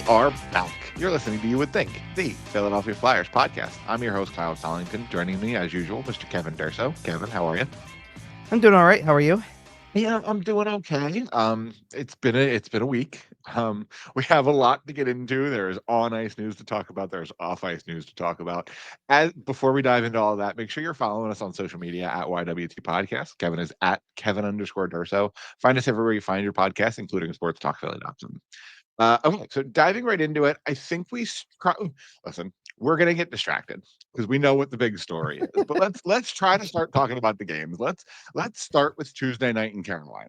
are back. You're listening to You Would Think, the Philadelphia Flyers podcast. I'm your host, Kyle Collington. Joining me, as usual, Mr. Kevin Durso. Kevin, how are you? I'm doing all right. How are you? Yeah, I'm doing okay. It's been a week. We have a lot to get into. There's on ice news to talk about. There's off ice news to talk about. As before we dive into all of that, make sure you're following us on social media at YWT Podcast. Kevin is at Kevin_Durso. Find us everywhere you find your podcast, including sportstalkphilly.com. Okay, so diving right into it, I think listen. We're gonna get distracted because we know what the big story is. But let's try to start talking about the games. Let's start with Tuesday night in Carolina.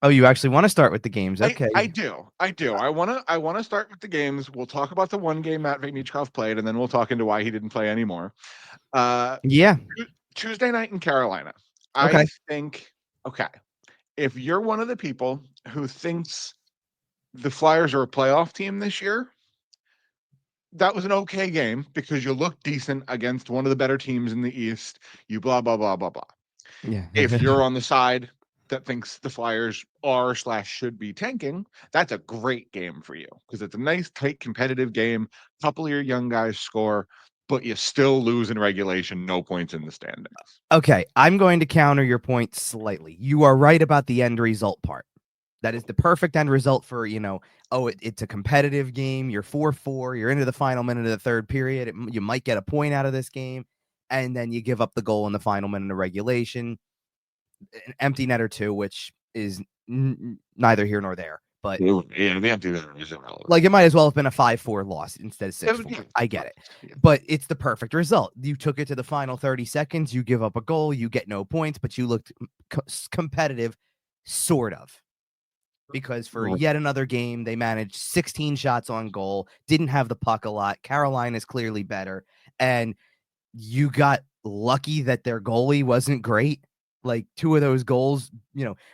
Oh, you actually want to start with the games? I Okay. I do I do. I wanna start with the games. We'll talk about the one game Matvei Michkov played, and then we'll talk into why he didn't play anymore. Uh, Yeah. Tuesday night in Carolina. I Okay. think okay. If you're one of the people who thinks the Flyers are a playoff team this year, that was an okay game because you look decent against one of the better teams in the East. You blah blah blah blah blah. Yeah. If you're on the side that thinks the Flyers are/should be tanking, that's a great game for you because it's a nice, tight, competitive game. A couple of your young guys score, but you still lose in regulation. No points in the standings. Okay. I'm going to counter your point slightly. You are right about the end result part. That is the perfect end result for, it's a competitive game. You're 4-4. You're into the final minute of the third period. You might get a point out of this game. And then you give up the goal in the final minute of regulation. An empty net or two, which is neither here nor there. But Yeah, the empty net is irrelevant. like it might as well have been a 5-4 loss instead of 6-4. Yeah. I get it. Yeah. But it's the perfect result. You took it to the final 30 seconds, you give up a goal, you get no points, but you looked competitive, sort of. Because for yet another game, they managed 16 shots on goal, didn't have the puck a lot. Carolina's clearly better. And you got lucky that their goalie wasn't great. Like two of those goals,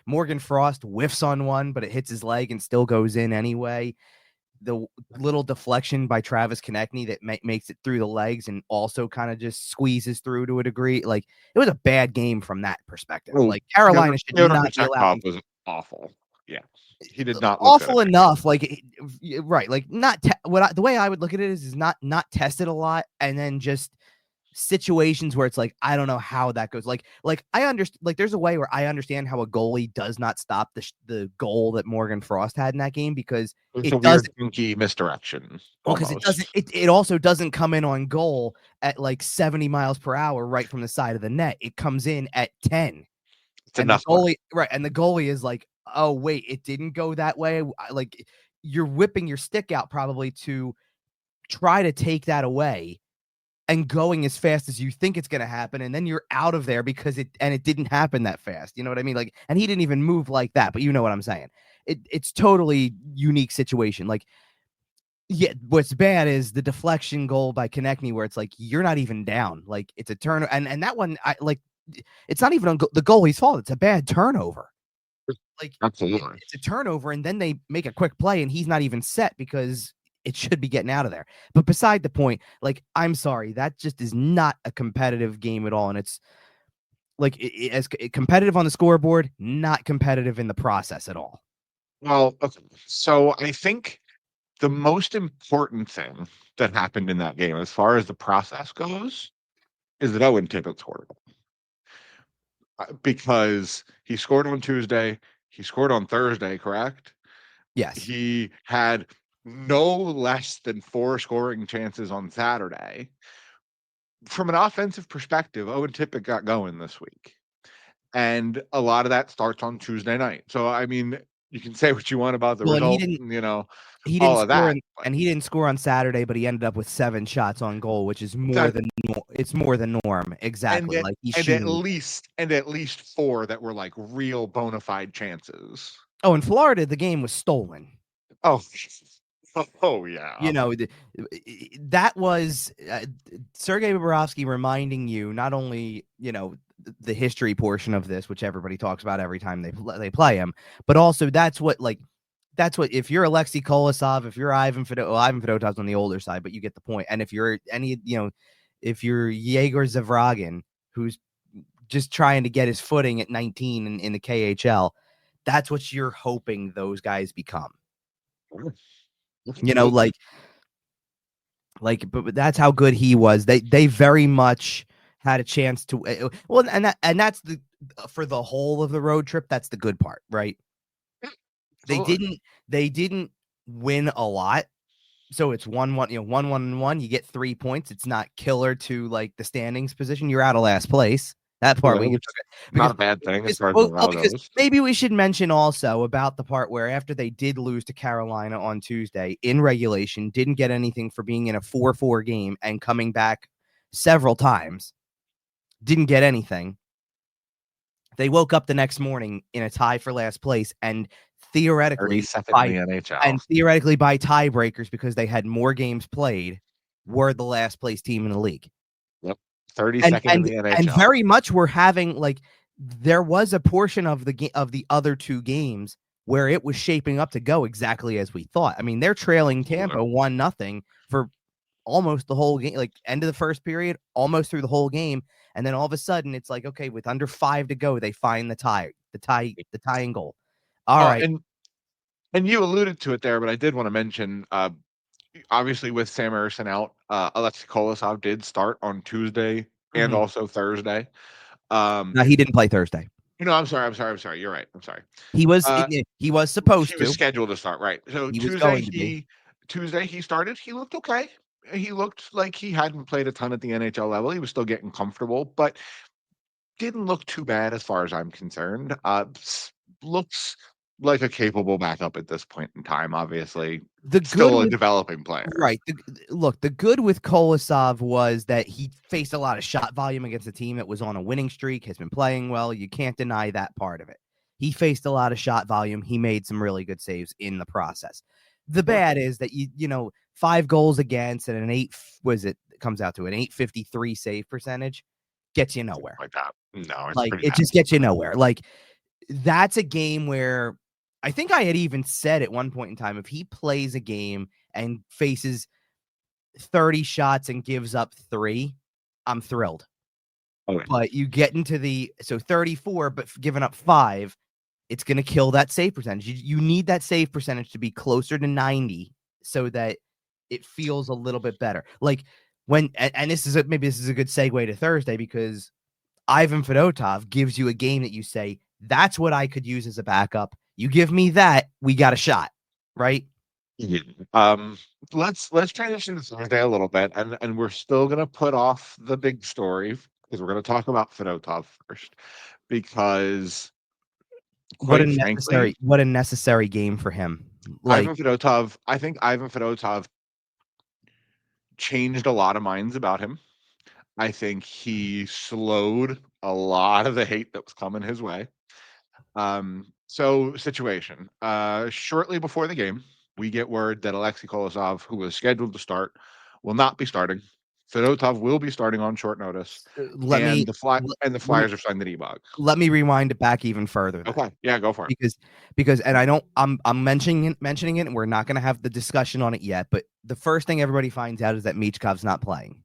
Morgan Frost whiffs on one, but it hits his leg and still goes in anyway. The little deflection by Travis Konechny that makes it through the legs and also kind of just squeezes through to a degree. Like it was a bad game from that perspective. Like Carolina should not be allowing. Was awful. Yeah, he did not look Awful good. enough, like right, like not the way I would look at it is not tested a lot, and then just situations where it's like I don't know how that goes. Like I understand. Like there's a way where I understand how a goalie does not stop the goal that Morgan Frost had in that game because It's it a weird, funky misdirection. well, because it doesn't. It also doesn't come in on goal at like 70 miles per hour right from the side of the net. It comes in at 10. It's And the enough. goalie, right? And the goalie is like, "Oh wait, it didn't go that way." Like you're whipping your stick out probably to try to take that away, and going as fast as you think it's going to happen, and then you're out of there because it didn't happen that fast. You know what I mean? Like, and he didn't even move like that. But you know what I'm saying? It's totally unique situation. Like, yeah, what's bad is the deflection goal by Konechny where it's like you're not even down. Like it's a turn, and that one, I like. It's not even the goalie's fault. It's a bad turnover. Like Absolutely. it's a turnover, and then they make a quick play, and he's not even set because it should be getting out of there. But beside the point, like I'm sorry, that just is not a competitive game at all, and it's like as competitive on the scoreboard, not competitive in the process at all. Well, okay. So I think the most important thing that happened in that game, as far as the process goes, is that Owen Tippett scored because he scored on Tuesday. He scored on Thursday, correct? Yes. He had no less than 4 scoring chances on Saturday. From an offensive perspective, Owen Tippett got going this week. And a lot of that starts on Tuesday night. So, I mean, you can say what you want about the Well, and result, he didn't all of score that. on, and he didn't score on Saturday, but he ended up with 7 shots on goal, which is more than it's more than norm. Exactly. Like he's shooting. At least 4 that were like real bona fide chances. Oh, in Florida, the game was stolen. Oh, oh yeah. That was Sergei Bobrovsky reminding you not only the history portion of this, which everybody talks about every time they play him, but also that's what if you're Alexei Kolosov, if you're Ivan Fedotov, well, Ivan Fedotov's on the older side, but you get the point. And if you're if you're Yegor Zavragin, who's just trying to get his footing at 19 in the KHL, that's what you're hoping those guys become. You know, Absolutely. but that's how good he was. They very much had a chance to well, and that's the for the whole of the road trip. That's the good part, right? They Absolutely. didn't they didn't win a lot. So it's 1-1, 1-1-1. You get 3 points. It's not killer to like the standings position. You're out of last place. That part Yeah, we which took it not because a bad thing as because far as well, morale because goes. maybe we should mention also about the part where after they did lose to Carolina on Tuesday in regulation, didn't get anything for being in a 4-4 game and coming back several times, didn't get anything. They woke up the next morning in a tie for last place and theoretically 32nd in by the NHL. tiebreakers because they had more games played were the last place team in the league. Yep. And 32nd in and the and NHL. very much we're having like there was a portion of the other two games where it was shaping up to go exactly as we thought. I mean, they're trailing Absolutely. Tampa 1-0 for almost the whole game, like end of the first period, almost through the whole game, and then all of a sudden it's like okay, with under 5 to go, they find the tying goal. All Oh, right. and you alluded to it there, but I did want to mention, obviously with Sam Emerson out, Alexei Kolosov did start on Tuesday and Mhm. also Thursday. Um, No, he didn't play Thursday. I'm sorry. You're right. I'm sorry. He Uh, he was he supposed was to. scheduled to start, right. So He was going to be. Tuesday he started. He looked okay. He looked like he hadn't played a ton at the NHL level. He was still getting comfortable, but didn't look too bad as far as I'm concerned. Looks like a capable backup at this point in time, obviously. The good Still a with developing player. Right. Look, the good with Kolosov was that he faced a lot of shot volume against a team that was on a winning streak, has been playing well. You can't deny that part of it. He faced a lot of shot volume. He made some really good saves in the process. The Sure. bad is that you 5 goals against and an was it comes out to an 853 save percentage gets you nowhere. Like that. No, it's Like pretty it bad. just gets you nowhere. Like that's a game where I think I had even said at one point in time if he plays a game and faces 30 shots and gives up 3, I'm thrilled. Okay. But you get into 34, but giving up 5, it's going to kill that save percentage. You need that save percentage to be closer to 90 so that it feels a little bit better. Like when, and maybe this is a good segue to Thursday because Ivan Fedotov gives you a game that you say, that's what I could use as a backup. You give me that, we got a shot, right? Yeah. Let's transition to Thursday a little bit, and we're still gonna put off the big story because we're gonna talk about Fedotov first, because quite frankly, What a necessary game for him. Like I think Ivan Fedotov changed a lot of minds about him. I think he slowed a lot of the hate that was coming his way. So situation. Shortly before the game, we get word that Alexei Kolosov, who was scheduled to start, will not be starting. Fedotov will be starting on short notice, let me and the let me Flyers are signed the D-Bug. let me rewind it back even further then. Okay, yeah, go for it. Because and I don't I'm mentioning it and we're not going to have the discussion on it yet, but the first thing everybody finds out is that Michkov's not playing.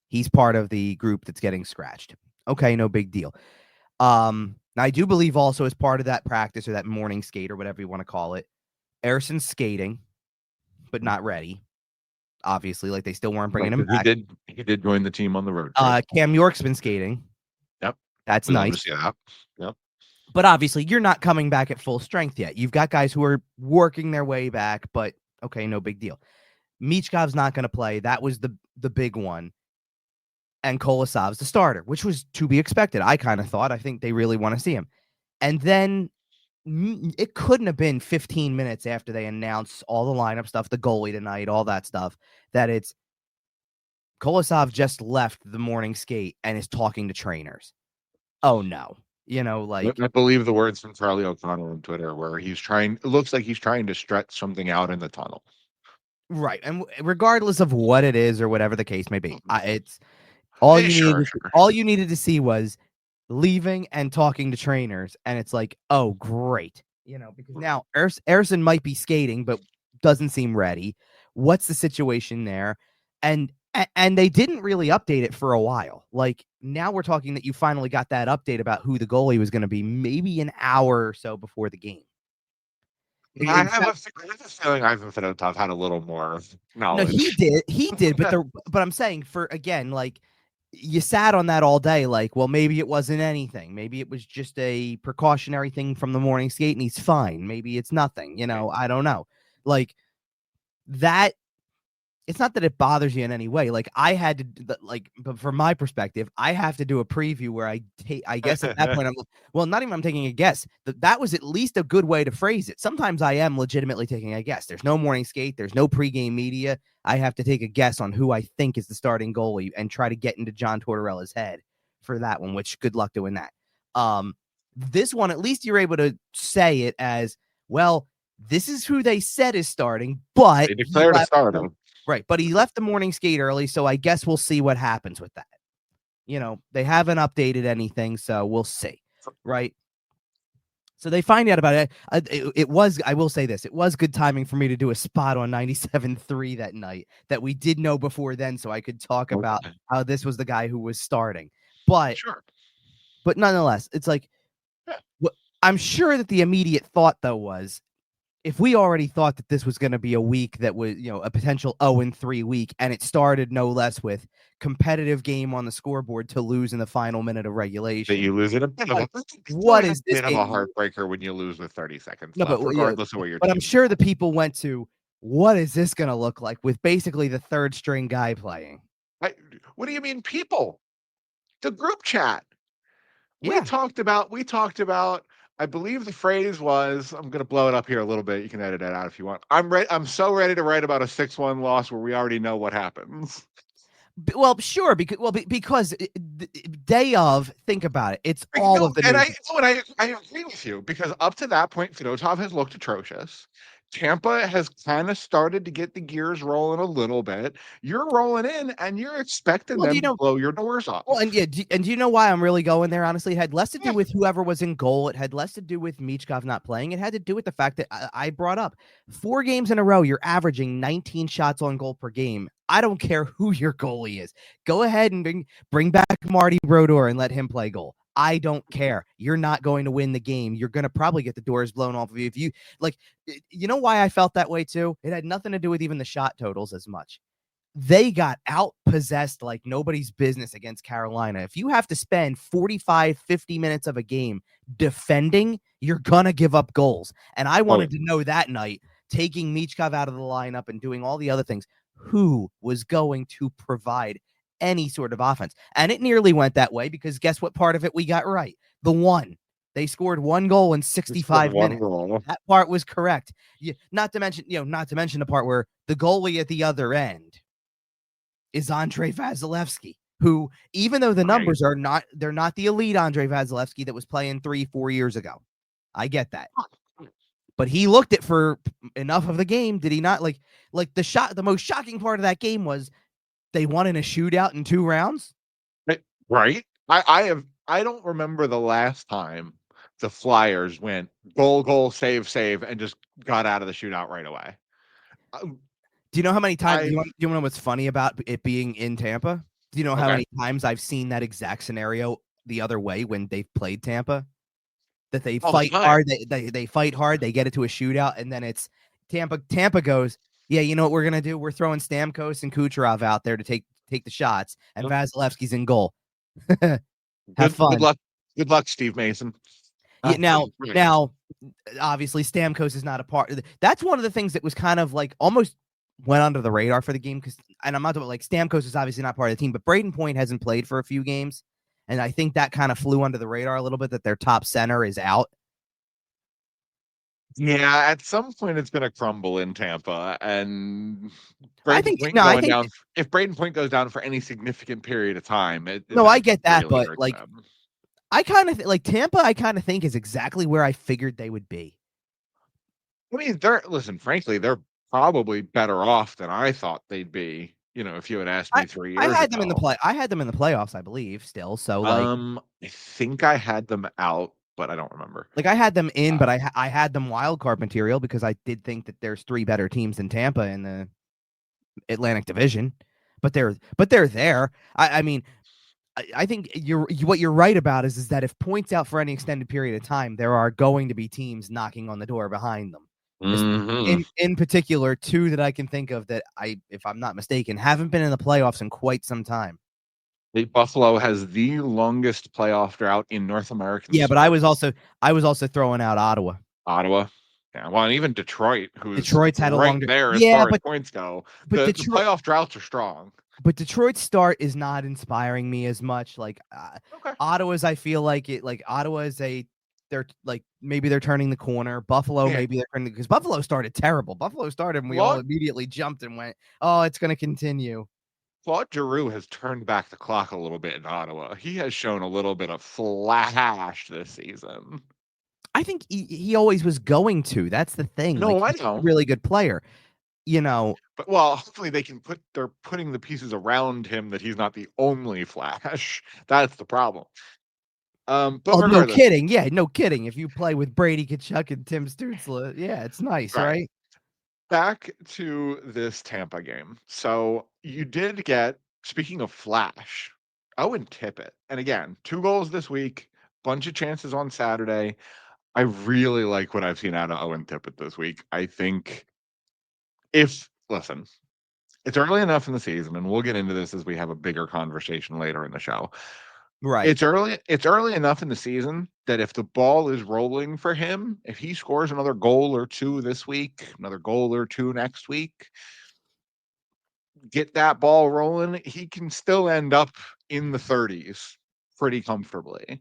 He's part of the group that's getting scratched. Okay, no big deal. I do believe also as part of that practice or that morning skate or whatever you want to call it, Erson's skating, but not ready. Obviously, like they still weren't bringing Right, him 'cause back. he did join the team on the road trip. Cam York's been skating. Yep, That's we love to nice. see that. Yep. But obviously, you're not coming back at full strength yet. You've got guys who are working their way back, but okay, no big deal. Michkov's not going to play. That was the big one. And Kolosov's the starter, which was to be expected. I kind of thought. I think they really want to see him. And then it couldn't have been 15 minutes after they announced all the lineup stuff, the goalie tonight, all that stuff, that it's Kolosov just left the morning skate and is talking to trainers. Oh no. Like I believe the words from Charlie O'Connell on Twitter where it looks like he's trying to stretch something out in the tunnel. right. And regardless of what it is or whatever the case may be, it's Sure, sure. all you needed to see was leaving and talking to trainers, and it's like, oh, great. Because now Erson might be skating, but doesn't seem ready. What's the situation there? And they didn't really update it for a while. Like now we're talking that you finally got that update about who the goalie was going to be, maybe an hour or so before the game. I have a feeling Ivan Fedotov had a little more No, knowledge. he did, but I'm saying for again, like you sat on that all day, like, well, maybe it wasn't anything. Maybe it was just a precautionary thing from the morning skate and he's fine. Maybe it's nothing, I don't know. Like that it's not that it bothers you in any way. Like I had to like, but from my perspective, I have to do a preview where I guess at that point not even I'm taking a guess. That was at least a good way to phrase it. Sometimes I am legitimately taking a guess. There's no morning skate. There's no pregame media. I have to take a guess on who I think is the starting goalie and try to get into John Tortorella's head for that one, which good luck doing that. This one, at least you're able to say it as, well, this is who they said is starting, but They declared a stardom. right, but he left the morning skate early, so I guess we'll see what happens with that. They haven't updated anything, so we'll see, right? So they find out about it. It was, I will say this, it was good timing for me to do a spot on 97.3 that night that we did know before then, so I could talk about how this was the guy who was starting. But Sure. But nonetheless, it's like, I'm sure that the immediate thought, though, was, if we already thought that this was going to be a week that was, a potential 0-3 week, and it started no less with competitive game on the scoreboard to lose in the final minute of regulation. That you lose in a bit of what is this bit of a heartbreaker when you lose with 30 seconds left, regardless of what you're But I'm sure the people went to, what is this going to look like with basically the third string guy playing? What do you mean, people? The group chat. Yeah. We talked about, I believe the phrase was, I'm going to blow it up here a little bit. You can edit it out if you want. I'm so ready to write about a 6-1 loss where we already know what happens. Well, sure, because day of, think about it. It's all of the news. I agree with you, because up to that point, Fedotov has looked atrocious. Tampa has kind of started to get the gears rolling a little bit. You're rolling in, and you're expecting them to blow your doors off. Well, and do you know why I'm really going there? Honestly, it had less to do with whoever was in goal. It had less to do with Michkov not playing. It had to do with the fact that I brought up 4 games in a row. You're averaging 19 shots on goal per game. I don't care who your goalie is. Go ahead and bring back Marty Brodeur and let him play goal. I don't care. You're not going to win the game. You're going to probably get the doors blown off of you. If you like, you know why I felt that way too? It had nothing to do with even the shot totals as much. They got outpossessed like nobody's business against Carolina. If you have to spend 45, 50 minutes of a game defending, you're going to give up goals. And I wanted to know that night, taking Michkov out of the lineup and doing all the other things, who was going to provide any sort of offense. And it nearly went that way, because guess what part of it we got right? The one. They scored 1 goal in 65 minutes. That part was correct. Not to mention the part where the goalie at the other end is Andrei Vasilevsky, who, even though the numbers are not, they're not the elite Andrei Vasilevsky that was playing 3-4 years ago. I get that. But he looked it for enough of the game, did he not? Like the most shocking part of that game was they won in a shootout in 2 rounds. Right. I don't remember the last time the Flyers went goal, save, and just got out of the shootout right away. Do you know how many times? Do you know what's funny about it being in Tampa? Do you know how many times I've seen that exact scenario the other way when they've played Tampa? That they fight hard, they fight hard, they get it to a shootout, and then it's Tampa goes, yeah, you know what we're gonna do? We're throwing Stamkos and Kucherov out there to take the shots, and Vasilevsky's in goal. Have fun. Good luck, Steve Mason. Now, obviously, Stamkos is not a part. That's one of the things that was kind of like almost went under the radar for the game, and I'm not talking like Stamkos is obviously not part of the team, but Braden Point hasn't played for a few games, and I think that kind of flew under the radar a little bit that their top center is out. Yeah, at some point it's going to crumble in Tampa, and if Braden Point goes down for any significant period of time, I get that, but like them. I kind of like Tampa. I kind of think is exactly where I figured they would be. I mean, frankly, they're probably better off than I thought they'd be. If you had asked me 3 years ago. I had them in the playoffs, I believe, still. So I think I had them out, but I don't remember. Like I had them in, but I had them wild card material because I did think that there's 3 better teams than Tampa in the Atlantic Division. But they're there. I mean, I think what you're right about is that if Point's out for any extended period of time, there are going to be teams knocking on the door behind them. Mhm. In particular, two that I can think of that if I'm not mistaken, haven't been in the playoffs in quite some time. Buffalo has the longest playoff drought in North American Yeah, but I sports. was also throwing out Ottawa. Ottawa. Yeah, well, and even Detroit, who's Detroit's had a right longer. there as Yeah, far as points go. but The Detroit playoff droughts are strong. but Detroit's start is not inspiring me as much. Like Okay. Ottawa's, I feel like it. Like Ottawa is they're like maybe they're turning the corner. Buffalo, Yeah. maybe they're turning because Buffalo started terrible. Buffalo started and we all Claude, immediately jumped and went, "Oh, it's going to continue." Claude Giroux has turned back the clock a little bit in Ottawa. He has shown a little bit of flash this season. I think he always was going to. That's the thing. Like No, I he's a know. really good player. You know, But well, hopefully they're putting the pieces around him that he's not the only Flash. That's the problem. But oh, no regardless, kidding. Yeah, no kidding. If you play with Brady Kachuk and Tim Stützle, yeah, it's nice, right. right? Back to this Tampa game. So you did get, speaking of Flash, Owen Tippett. And again, 2 goals this week, bunch of chances on Saturday. I really like what I've seen out of Owen Tippett this week. I think listen, it's early enough in the season, and we'll get into this as we have a bigger conversation later in the show. Right. It's early enough in the season that if the ball is rolling for him, if he scores another goal or two this week, another goal or two next week, get that ball rolling, he can still end up in the 30s pretty comfortably.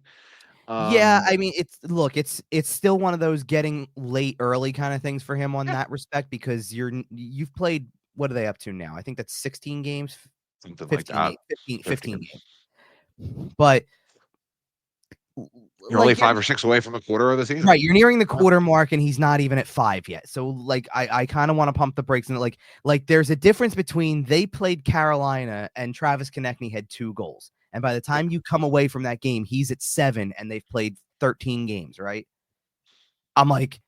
Yeah, Um, I mean, it's still one of those getting late early kind of things for him on yeah, that respect because you've played what are they up to now? I think that's 16 games, something like 15 that. games, 15 15. games. But You're only like you're 5 or 6 away from a quarter of the season. right, you're nearing the Yeah. quarter mark and he's not even at 5 yet. So like I kind of want to pump the brakes and like there's a difference between they played Carolina and Travis Konechny had 2 goals. And by the Yeah. time you come away from that game, he's at 7 and they've played 13 games, right? I'm like,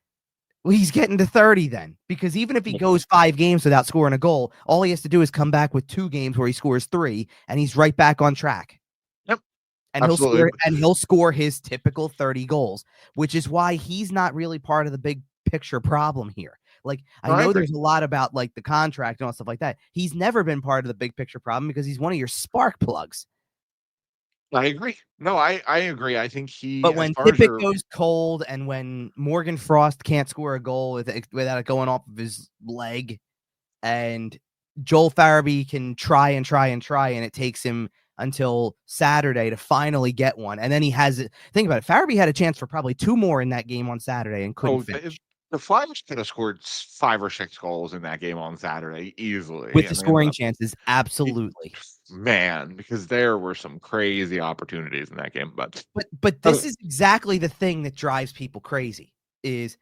well, he's getting to 30 then, because even if he goes 5 games without scoring a goal, all he has to do is come back with 2 games where he scores 3, and he's right back on track. Yep, And absolutely. he'll score his typical 30 goals, which is why he's not really part of the big picture problem here. Like, I No, I know agree. there's a lot about like the contract and all stuff like that. He's never been part of the big picture problem because he's one of your spark plugs. I agree. No, I agree. I think he, But as when far as Tippett your goes cold and when Morgan Frost can't score a goal without it going off of his leg, and Joel Farabee can try and try and try, and it takes him until Saturday to finally get one. And then he has it. Think about it. Farabee had a chance for probably 2 more in that game on Saturday and couldn't oh, finish the Flyers could have scored 5 or 6 goals in that game on Saturday easily, with the and they ended scoring up chances. y- Absolutely. man, because there were some crazy opportunities in that game. But But okay. this is exactly the thing that drives people crazy is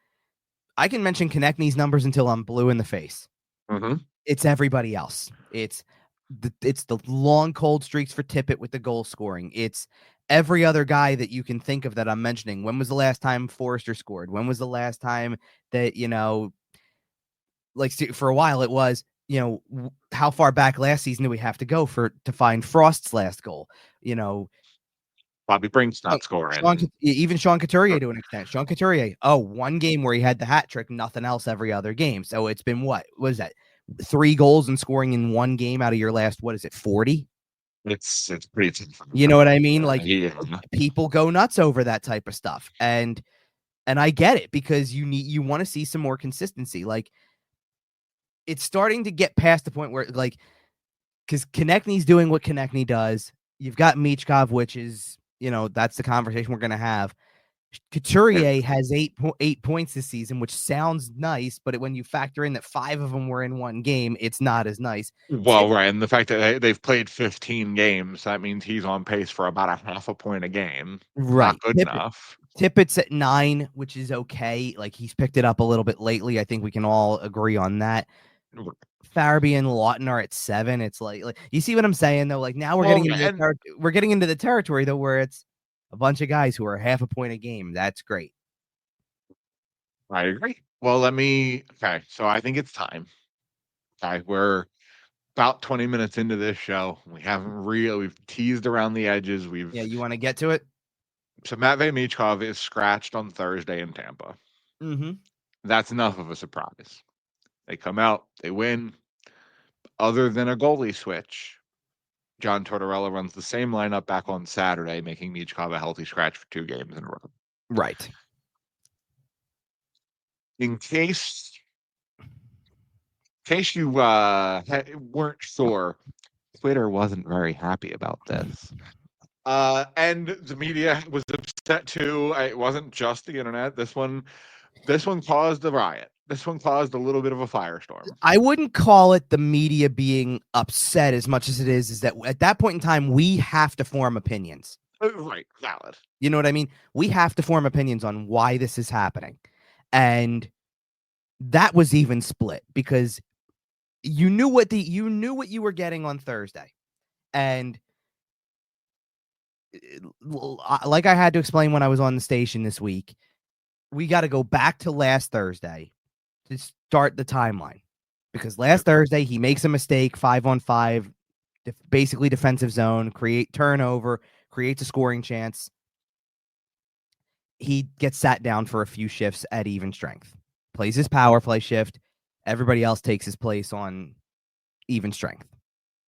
I can mention Konechny's numbers until I'm blue in the face. Mhm. It's everybody else. It's the long cold streaks for Tippett with the goal scoring. It's every other guy that you can think of that I'm mentioning. When was the last time Forrester scored? When was the last time that like for a while it was how far back last season do we have to go to find Frost's last goal? You know, Bobby Brink's uh, not scoring. Even Sean Couturier to an extent. Sean Couturier, one game where he had the hat trick, nothing else every other game. So it's been what is that? 3 goals and scoring in one game out of your last, what is it, 40? It's pretty tough. You know what I mean? Yeah. People go nuts over that type of stuff. And I get it because you want to see some more consistency. Like it's starting to get past the point where because Konechny's doing what Konechny does. You've got Michkov, which is, that's the conversation we're gonna have. Couturier has 8 points this season, which sounds nice, but when you factor in that 5 of them were in one game, it's not as nice. Well, right, and the fact that they've played 15 games, that means he's on pace for about a half a point a game. Not Right. good enough. Tippett's at 9, which is okay. Like he's picked it up a little bit lately. I think we can all agree on that. Farabee and Lawton are at 7. It's like you see what I'm saying though. Like now Well, and we're getting into the territory though where it's a bunch of guys who are half a point a game. That's great. I agree. Well, okay, so I think it's time. Okay, we're about 20 minutes into this show. We've teased around the edges. Yeah, you want to get to it? So Matvei Michkov is scratched on Thursday in Tampa. Mm-hmm. That's enough of a surprise. They come out, they win. Other than a goalie switch, John Tortorella runs the same lineup back on Saturday, making Michkov a healthy scratch for 2 games in a row. Right. In case you weren't sure, Twitter wasn't very happy about this. And the media was upset too. It wasn't just the internet. This one caused a riot. This one caused a little bit of a firestorm. I wouldn't call it the media being upset as much as it is that at that point in time, we have to form opinions. Right, valid. You know what I mean? We have to form opinions on why this is happening. And that was even split because you knew what you were getting on Thursday. And like I had to explain when I was on the station this week, we got to go back to last Thursday to start the timeline. Because last Thursday, he makes a mistake, 5-on-5, basically defensive zone, create turnover, creates a scoring chance. He gets sat down for a few shifts at even strength, plays his power play shift. Everybody else takes his place on even strength.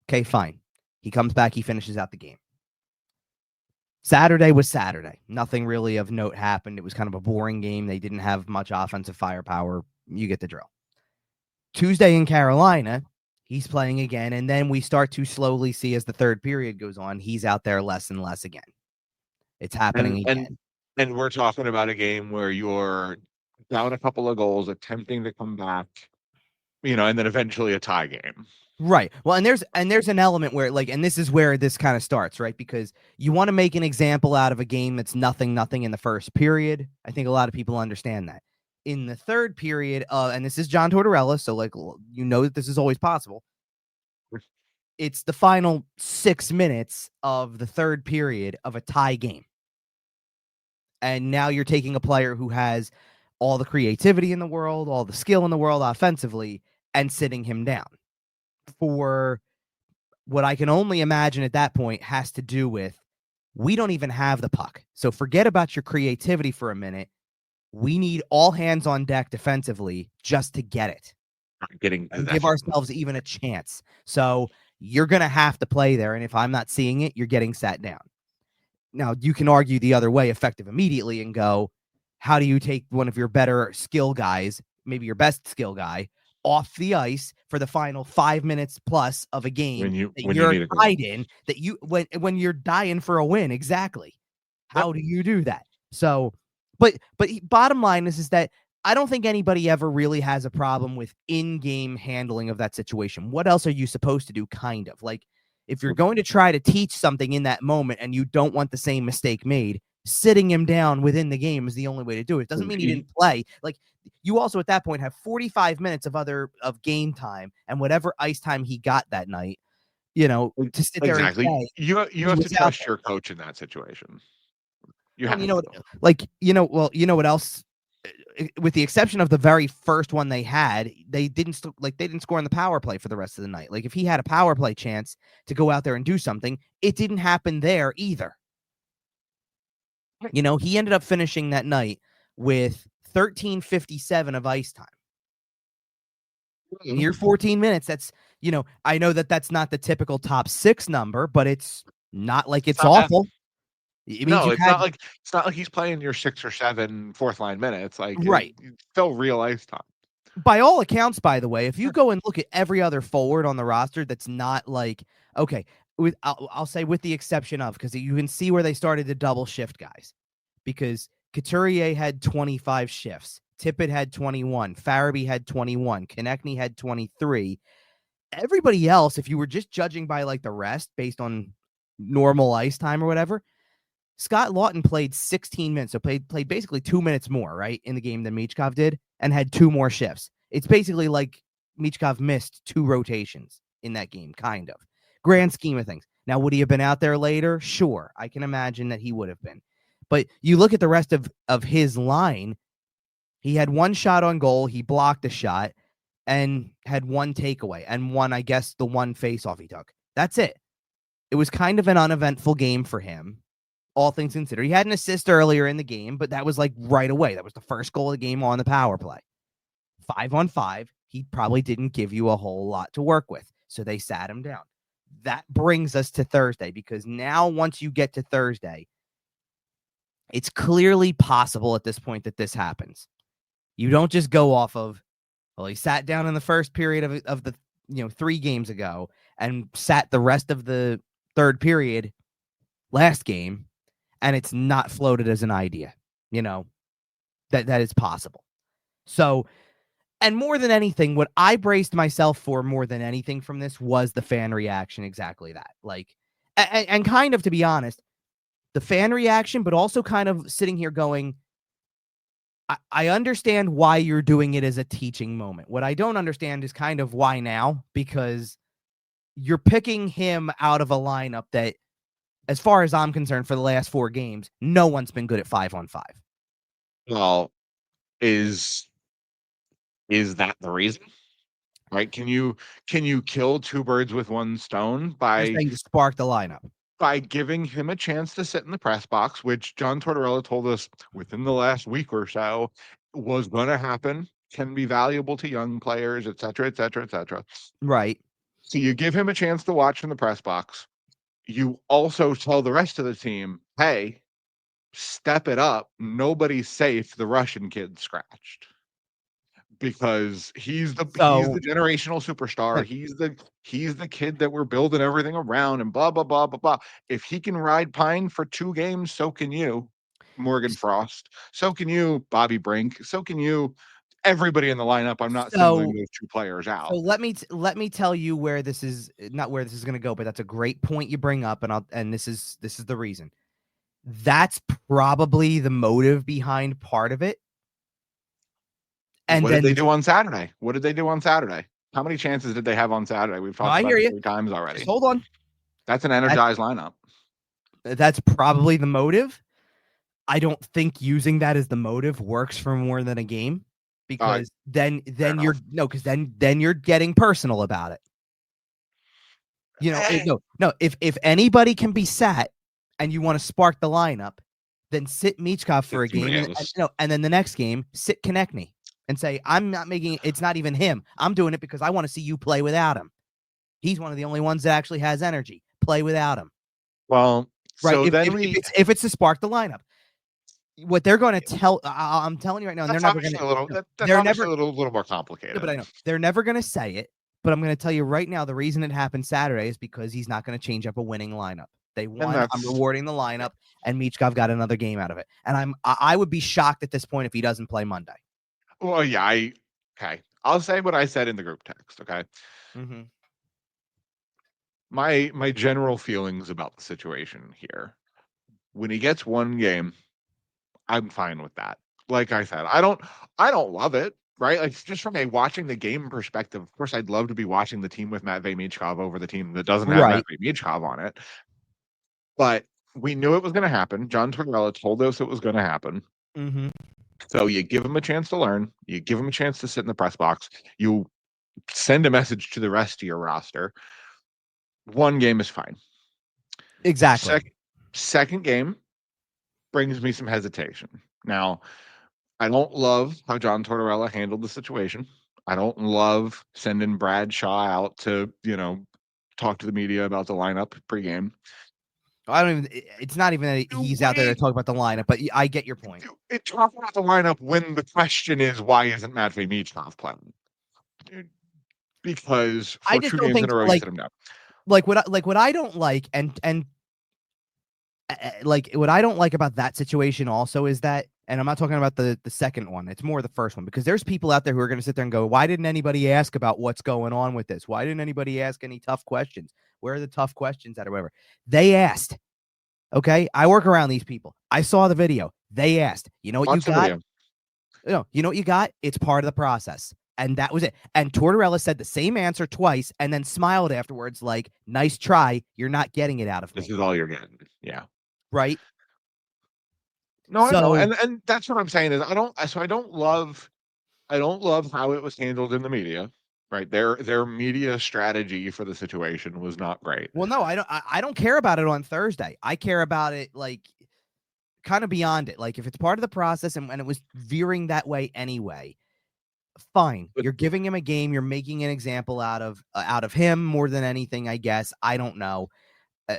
Okay, fine. He comes back. He finishes out the game. Saturday was Saturday. Nothing really of note happened. It was kind of a boring game. They didn't have much offensive firepower. You get the drill. Tuesday in Carolina, he's playing again, and then we start to slowly see as the third period goes on, he's out there less and less again. It's happening again. And we're talking about a game where you're down a couple of goals, attempting to come back, and then eventually a tie game. Right. Well, and there's an element where and this is where this kind of starts, right? Because you want to make an example out of a game that's nothing in the first period. I think a lot of people understand that. In the third period, and this is John Tortorella, so that this is always possible. It's the final 6 minutes of the third period of a tie game. And now you're taking a player who has all the creativity in the world, all the skill in the world offensively, and sitting him down. For what I can only imagine at that point has to do with we don't even have the puck. So forget about your creativity for a minute. We need all hands on deck defensively just to get it. And give ourselves even a chance. So you're going to have to play there. And if I'm not seeing it, you're getting sat down. Now, you can argue the other way, effective immediately, and go, how do you take one of your better skill guys, maybe your best skill guy, off the ice for the final 5 minutes plus of a game when you're tied in, when you're dying for a win? Exactly. How do you do that? So, but bottom line is that I don't think anybody ever really has a problem with in-game handling of that situation. What else are you supposed to do? Kind of like if you're going to try to teach something in that moment and you don't want the same mistake made, sitting him down within the game is the only way to do it. It doesn't mean he didn't play. You also at that point have 45 minutes of game time and whatever ice time he got that night, to sit there and play. You have to trust your coach in that situation. You know what else? With the exception of the very first one they had, they didn't score on the power play for the rest of the night. If he had a power play chance to go out there and do something, it didn't happen there either. He ended up finishing that night with 13:57 of ice time. Near 14 minutes. That's, I know that's not the typical top 6 number, but it's not like it's awful. It's not like he's playing your 6 or 7 fourth line minutes. Right. It's still real ice time. By all accounts, by the way, if you go and look at every other forward on the roster, that's not okay. I'll say with the exception of, because you can see where they started to double shift guys, because Couturier had 25 shifts, Tippett had 21, Farabee had 21, Konechny had 23. Everybody else, if you were just judging by the rest based on normal ice time or whatever, Scott Lawton played 16 minutes, so played basically 2 minutes more, right, in the game than Michkov did, and had 2 more shifts. It's basically like Michkov missed 2 rotations in that game, kind of. Grand scheme of things. Now, would he have been out there later? Sure. I can imagine that he would have been. But you look at the rest of his line, he had 1 shot on goal, he blocked a shot, and had 1 takeaway, and I guess the 1 face-off he took. That's it. It was kind of an uneventful game for him, all things considered. He had an assist earlier in the game, but that was right away. That was the first goal of the game on the power play. 5-on-5, he probably didn't give you a whole lot to work with. So they sat him down. That brings us to Thursday, because now once you get to Thursday, it's clearly possible at this point that this happens. You don't just go off of, well, he sat down in the first period of the 3 games ago and sat the rest of the third period last game, and it's not floated as an idea. That is possible. So, and more than anything, what I braced myself for more than anything from this was the fan reaction. Exactly that. Like, and kind of, to be honest, the fan reaction, but also kind of sitting here going, I understand why you're doing it as a teaching moment. What I don't understand is kind of why now, because you're picking him out of a lineup that, as far as I'm concerned, for the last 4 games, no one's been good at 5-on-5. Well, is that the reason? Right? Can you kill 2 birds with 1 stone You're by saying to spark the lineup. giving him a chance to sit in the press box, which John Tortorella told us within the last week or so was going to happen, can be valuable to young players, et cetera, et cetera, et cetera. Right. So you give him a chance to watch in the press box. You also tell the rest of the team, hey, step it up. Nobody's safe. The Russian kid's scratched. Because he's the So, generational superstar. He's the kid that we're building everything around, and blah blah blah blah blah. If he can ride Pine for 2 games, so can you, Morgan Frost. So can you, Bobby Brink. So can you, everybody in the lineup. I'm not singling those 2 players out. let me tell you where this is, not where this is going to go, but that's a great point you bring up, and this is the reason. That's probably the motive behind part of it. And what did they do on Saturday? What did they do on Saturday? How many chances did they have on Saturday? We've talked about it 3 times already. Just hold on. That's an energized lineup. That's probably the motive. I don't think using that as the motive works for more than a game, because then you're then you're getting personal about it. If anybody can be sat and you want to spark the lineup, then sit Michkov for a game, and then the next game sit Konechny and say, I'm not making it. It's not even him. I'm doing it because I want to see you play without him. He's one of the only ones that actually has energy. Play without him. Well, right. So if it's to spark the lineup, what they're going to tell, I'm telling you right now, they're never going to. They're never a little more complicated. Yeah, but I know they're never going to say it. But I'm going to tell you right now, the reason it happened Saturday is because he's not going to change up a winning lineup. They won. I'm rewarding the lineup, and Michkov got another game out of it. And I would be shocked at this point if he doesn't play Monday. Well, yeah, okay. I'll say what I said in the group text. Okay. Mm-hmm. My general feelings about the situation here. When he gets 1 game, I'm fine with that. Like I said, I don't love it. Right? Like, just from a watching the game perspective, of course, I'd love to be watching the team with Matvei Michkov over the team that doesn't have Matvei Michkov on it. But we knew it was going to happen. John Tortorella told us it was going to happen. Mm-hmm. So you give him a chance to learn. You give him a chance to sit in the press box. You send a message to the rest of your roster. 1 game is fine. Exactly. Second game brings me some hesitation. Now, I don't love how John Tortorella handled the situation. I don't love sending Bradshaw out to, talk to the media about the lineup pregame. It's not even that he's out there to talk about the lineup, but I get your point. Talk about the lineup when the question is, why isn't Matvei Michkov playing? Because for 2 games in a row, you sit him down. What I don't like, and what I don't like about that situation also is that, and I'm not talking about the second one, it's more the first one, because there's people out there who are going to sit there and go, why didn't anybody ask about what's going on with this? Why didn't anybody ask any tough questions? Where are the tough questions at, or whatever? They asked. Okay, I work around these people. I saw the video. They asked. You know what you got? You know what you got? It's part of the process. And that was it. And Tortorella said the same answer twice and then smiled afterwards like, nice try. You're not getting it out of me. This is all you're getting. Yeah. Right? No, I know. And that's what I'm saying is I don't love how it was handled in the media. Right. Their media strategy for the situation was not great. Well, no, I don't care about it on Thursday. I care about it like kind of beyond it. Like if it's part of the process and it was veering that way anyway, fine. But You're giving him a game. You're making an example out of him more than anything, I guess. I don't know.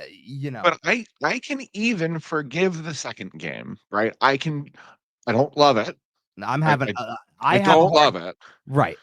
You know, but I can even forgive the second game, right? I don't love it. I'm I having I, I I have a don't hard love it, right.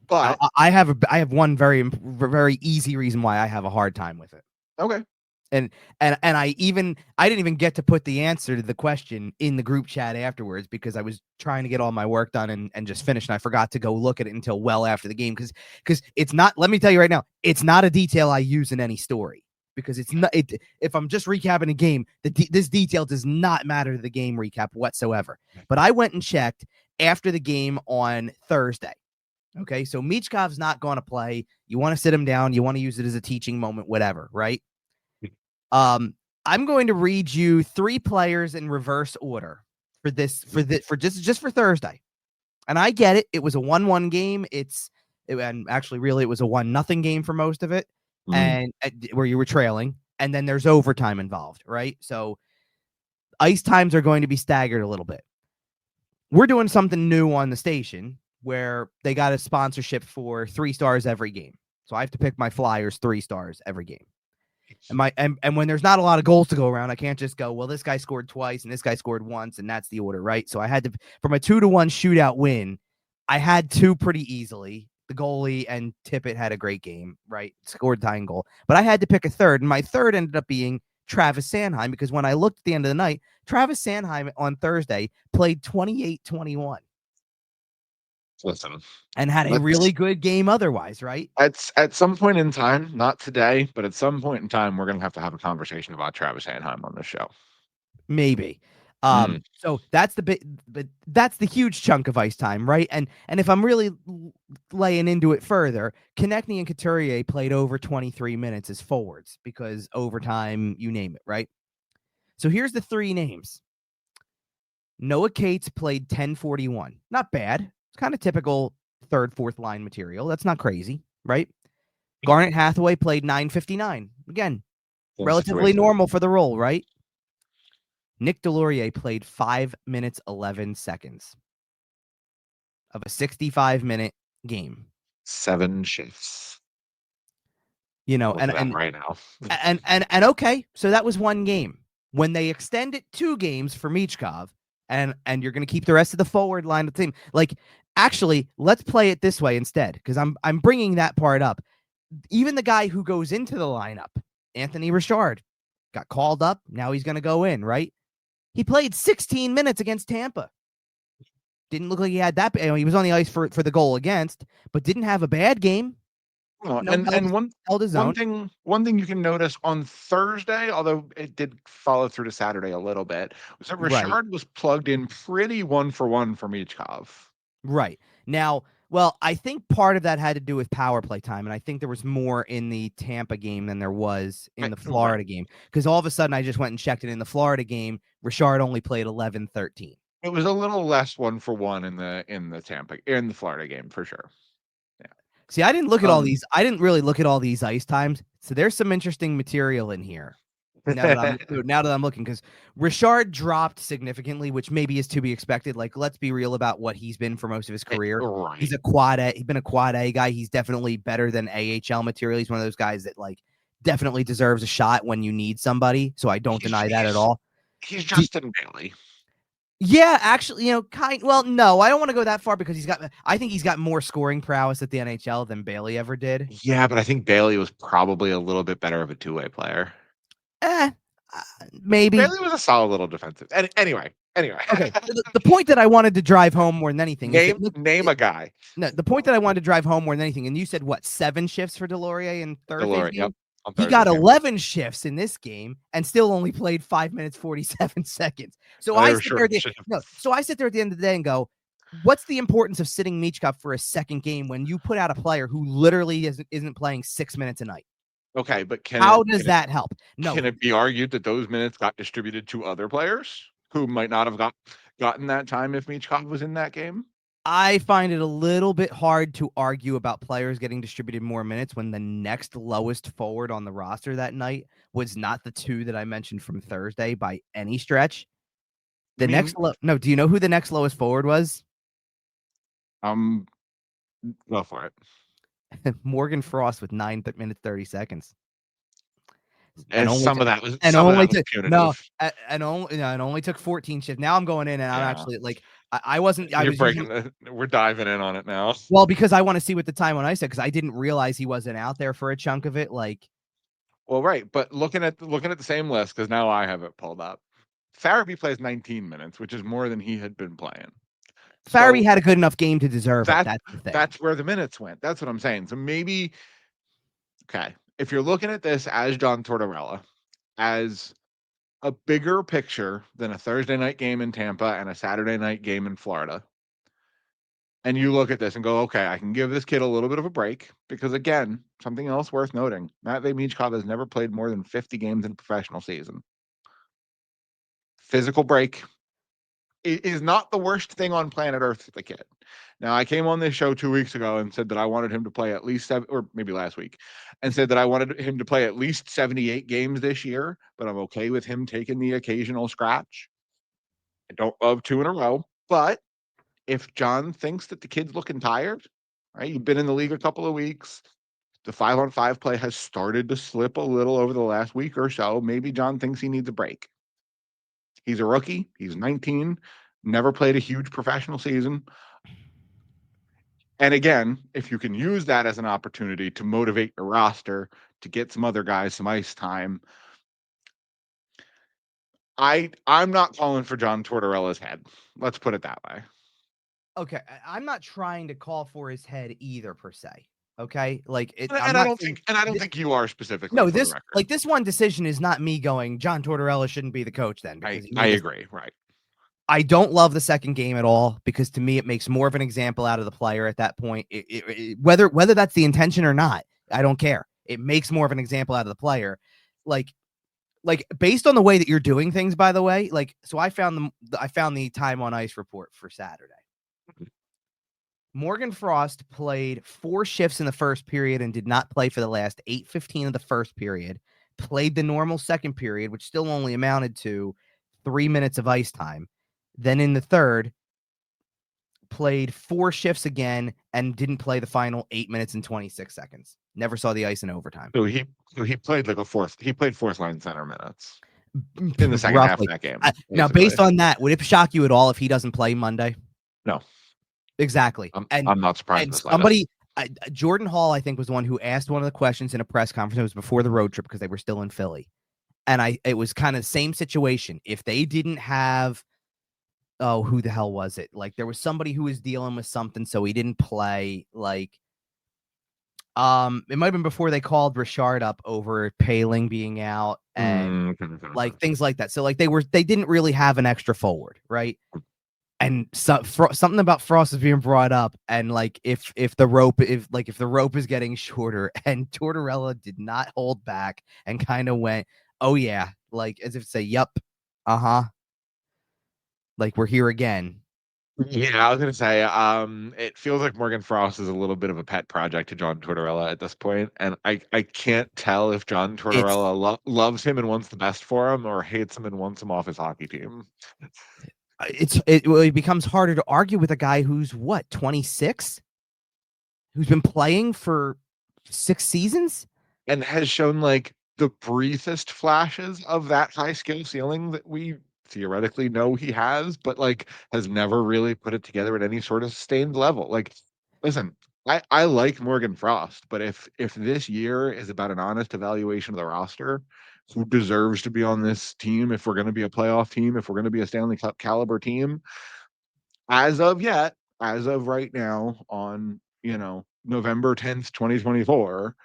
but I have one very easy reason why I have a hard time with it. okay. And I didn't even get to put the answer to the question in the group chat afterwards because I was trying to get all my work done and just finish, and I forgot to go look at it until well after the game because it's not, let me tell you right now, it's not a detail I use in any story because it's not if I'm just recapping a game, this detail does not matter to the game recap whatsoever. But I went and checked after the game on Thursday. Okay, so Michkov's not going to play. You want to sit him down, you want to use it as a teaching moment, whatever, right? I'm going to read you 3 players in reverse order for just for Thursday. And I get it. It was a 1-1 game. And actually really it was a 1-0 game for most of it. And where you were trailing, and then there's overtime involved, right? So ice times are going to be staggered a little bit. We're doing something new on the station where they got a sponsorship for 3 stars every game. So I have to pick my Flyers 3 stars every game. And when there's not a lot of goals to go around, I can't just go, well, this guy scored twice and this guy scored once, and that's the order, right? So I had to, from a 2-1 shootout win, I had 2 pretty easily. The goalie and Tippett had a great game, right? Scored tying goal. But I had to pick a third, and my third ended up being Travis Sanheim, because when I looked at the end of the night, Travis Sanheim on Thursday played 28-21 Listen, and had a really good game otherwise, right? at some point in time, not today, but at some point in time, we're gonna have a conversation about Travis Hanheim on the show. Maybe. Mm. So that's the bit, but that's the huge chunk of ice time, right? And if I'm really laying into it further, Konechny and Couturier played over 23 minutes as forwards because overtime, you name it, right? So here's the 3 names. Noah Cates played 10:41. Not bad. It's kind of typical third, fourth line material. That's not crazy, right? Garnet Hathaway played 9:59. Again, Same relatively situation. normal for the role, right? Nick Delorier played 5 minutes 11 seconds of a 65-minute game. 7 shifts. You know, Look at that right now. and okay, so that was 1 game. When they extend it 2 games for Michkov, and you're going to keep the rest of the forward line of the team, like, actually, let's play it this way instead, because I'm bringing that part up. Even the guy who goes into the lineup, Anthony Richard, got called up. Now he's going to go in, right? He played 16 minutes against Tampa. Didn't look like he had that. He was on the ice for the goal against, but didn't have a bad game. And Held his own. one thing you can notice on Thursday, although it did follow through to Saturday a little bit, was that Right. Richard was plugged in pretty 1-for-1 from Michkov. Right. Now, well, I think part of that had to do with power play time, and I think there was more in the Tampa game than there was in the Florida game, because all of a sudden I just went and checked it. In the Florida game, Richard only played 11-13. It was a little less 1-for-1 in the Florida game for sure. Yeah. See, I didn't look at all these. I didn't really look at all these ice times. So there's some interesting material in here. Now that I'm looking, because Richard dropped significantly, which maybe is to be expected. Like, let's be real about what he's been for most of his career. Right. He's been a quad A guy. He's definitely better than AHL material. He's one of those guys that, like, definitely deserves a shot when you need somebody. So I don't deny that at all. He's Justin Bailey. Yeah, actually, well, no, I don't want to go that far, because I think he's got more scoring prowess at the NHL than Bailey ever did. Yeah, but I think Bailey was probably a little bit better of a two-way player. Maybe. Bailey was a solid little defensive. Anyway. Okay. The point that I wanted to drive home more than anything name a guy. No, the point that I wanted to drive home more than anything, and you said what, 7 shifts for Delorier in Thursday's game? Yep. He got 11 shifts in this game and still only played 5 minutes 47 seconds. So I sit there at the end of the day and go, what's the importance of sitting Michkov for a second game when you put out a player who literally isn't playing 6 minutes a night? Okay, but how does that help? No. Can it be argued that those minutes got distributed to other players who might not have gotten that time if Michkov was in that game? I find it a little bit hard to argue about players getting distributed more minutes when the next lowest forward on the roster that night was not the 2 that I mentioned from Thursday by any stretch. Do you know who the next lowest forward was? Go for it. Morgan Frost with 9 minutes 30 seconds. And And only some took of that was and some of only that was took no, punitive. and only and only took 14 shifts. Now I'm going in and I'm Yeah. actually like I wasn't I You're was using we're diving in on it now. well because I want to see what the time on ice said because I didn't realize he wasn't out there for a chunk of it. Like Well, right, but looking at the same list because now I have it pulled up. Farabee plays 19 minutes, which is more than he had been playing. Farabee So had a good enough game to deserve it. that That's the thing. that's where the minutes went. That's what I'm saying. So maybe okay, if you're looking at this as John Tortorella, as a bigger picture than a Thursday night game in Tampa and a Saturday night game in Florida, and you look at this and go, okay, I can give this kid a little bit of a break because again, something else worth noting: Matvei Michkov has never played more than 50 games in a professional season. Physical break is not the worst thing on planet Earth for the kid. Now, I came on this show 2 weeks ago and said that I wanted him to play at least seven, or maybe last week, and said that I wanted him to play at least 78 games this year, but I'm okay with him taking the occasional scratch. I don't love two in a row, but if John thinks that the kid's looking tired, right? You've been in the league a couple of weeks. The 5-on-5 play has started to slip a little over the last week or so. Maybe John thinks he needs a break. He's a rookie. He's 19, never played a huge professional season. And again, if you can use that as an opportunity to motivate your roster, to get some other guys some ice time, I'm not calling for John Tortorella's head. Let's put it that way. Okay, I'm not trying to call for his head either per se. Okay, like it, I'm And not saying I don't think you are specifically no. for the This record. like this one decision is not me going. John Tortorella shouldn't be the coach then because he I made this. agree. Right. I don't love the second game at all because to me it makes more of an example out of the player at that point. Whether that's the intention or not, I don't care. It makes more of an example out of the player. Like based on the way that you're doing things, by the way. Like so, I found the time on ice report for Saturday. Morgan Frost played 4 shifts in the first period and did not play for the last 8:15 of the first period. Played the normal second period, which still only amounted to 3 minutes of ice time. Then in the third, played 4 shifts again and didn't play the final 8 minutes and 26 seconds. Never saw the ice in overtime. So he played like a fourth. He played fourth line center minutes in the second half of Roughly. that game. Now, based on that, would it shock you at all if he doesn't play Monday? No, Exactly. I'm not surprised. And somebody, Jordan Hall, I think, was the one who asked one of the questions in a press conference. It was before the road trip because they were still in Philly. And it was kind of the same situation. If they didn't have, who the hell was it? Like there was somebody who was dealing with something, so he didn't play. Like, it might have been before they called Richard up over Paling being out and like things like that. So like they didn't really have an extra forward, right? And so something about Frost is being brought up, and like if the rope is getting shorter, and Tortorella did not hold back and kind of went, oh yeah, like as if to say, yep, like we're here again. Yeah, I was gonna say, it feels like Morgan Frost is a little bit of a pet project to John Tortorella at this point, and I can't tell if John It's Tortorella loves him and wants the best for him, or hates him and wants him off his hockey team. it becomes harder to argue with a guy who's what 26, who's been playing for 6 seasons And has shown like the briefest flashes of that high skill ceiling that we theoretically know he has, but like has never really put it together at any sort of sustained level. Like, listen, I like Morgan Frost, but if this year is about an honest evaluation of the roster, who deserves to be on this team, if we're going to be a playoff team, if we're going to be a Stanley Cup caliber team, as of yet, as of right now, on November 10th, 2024.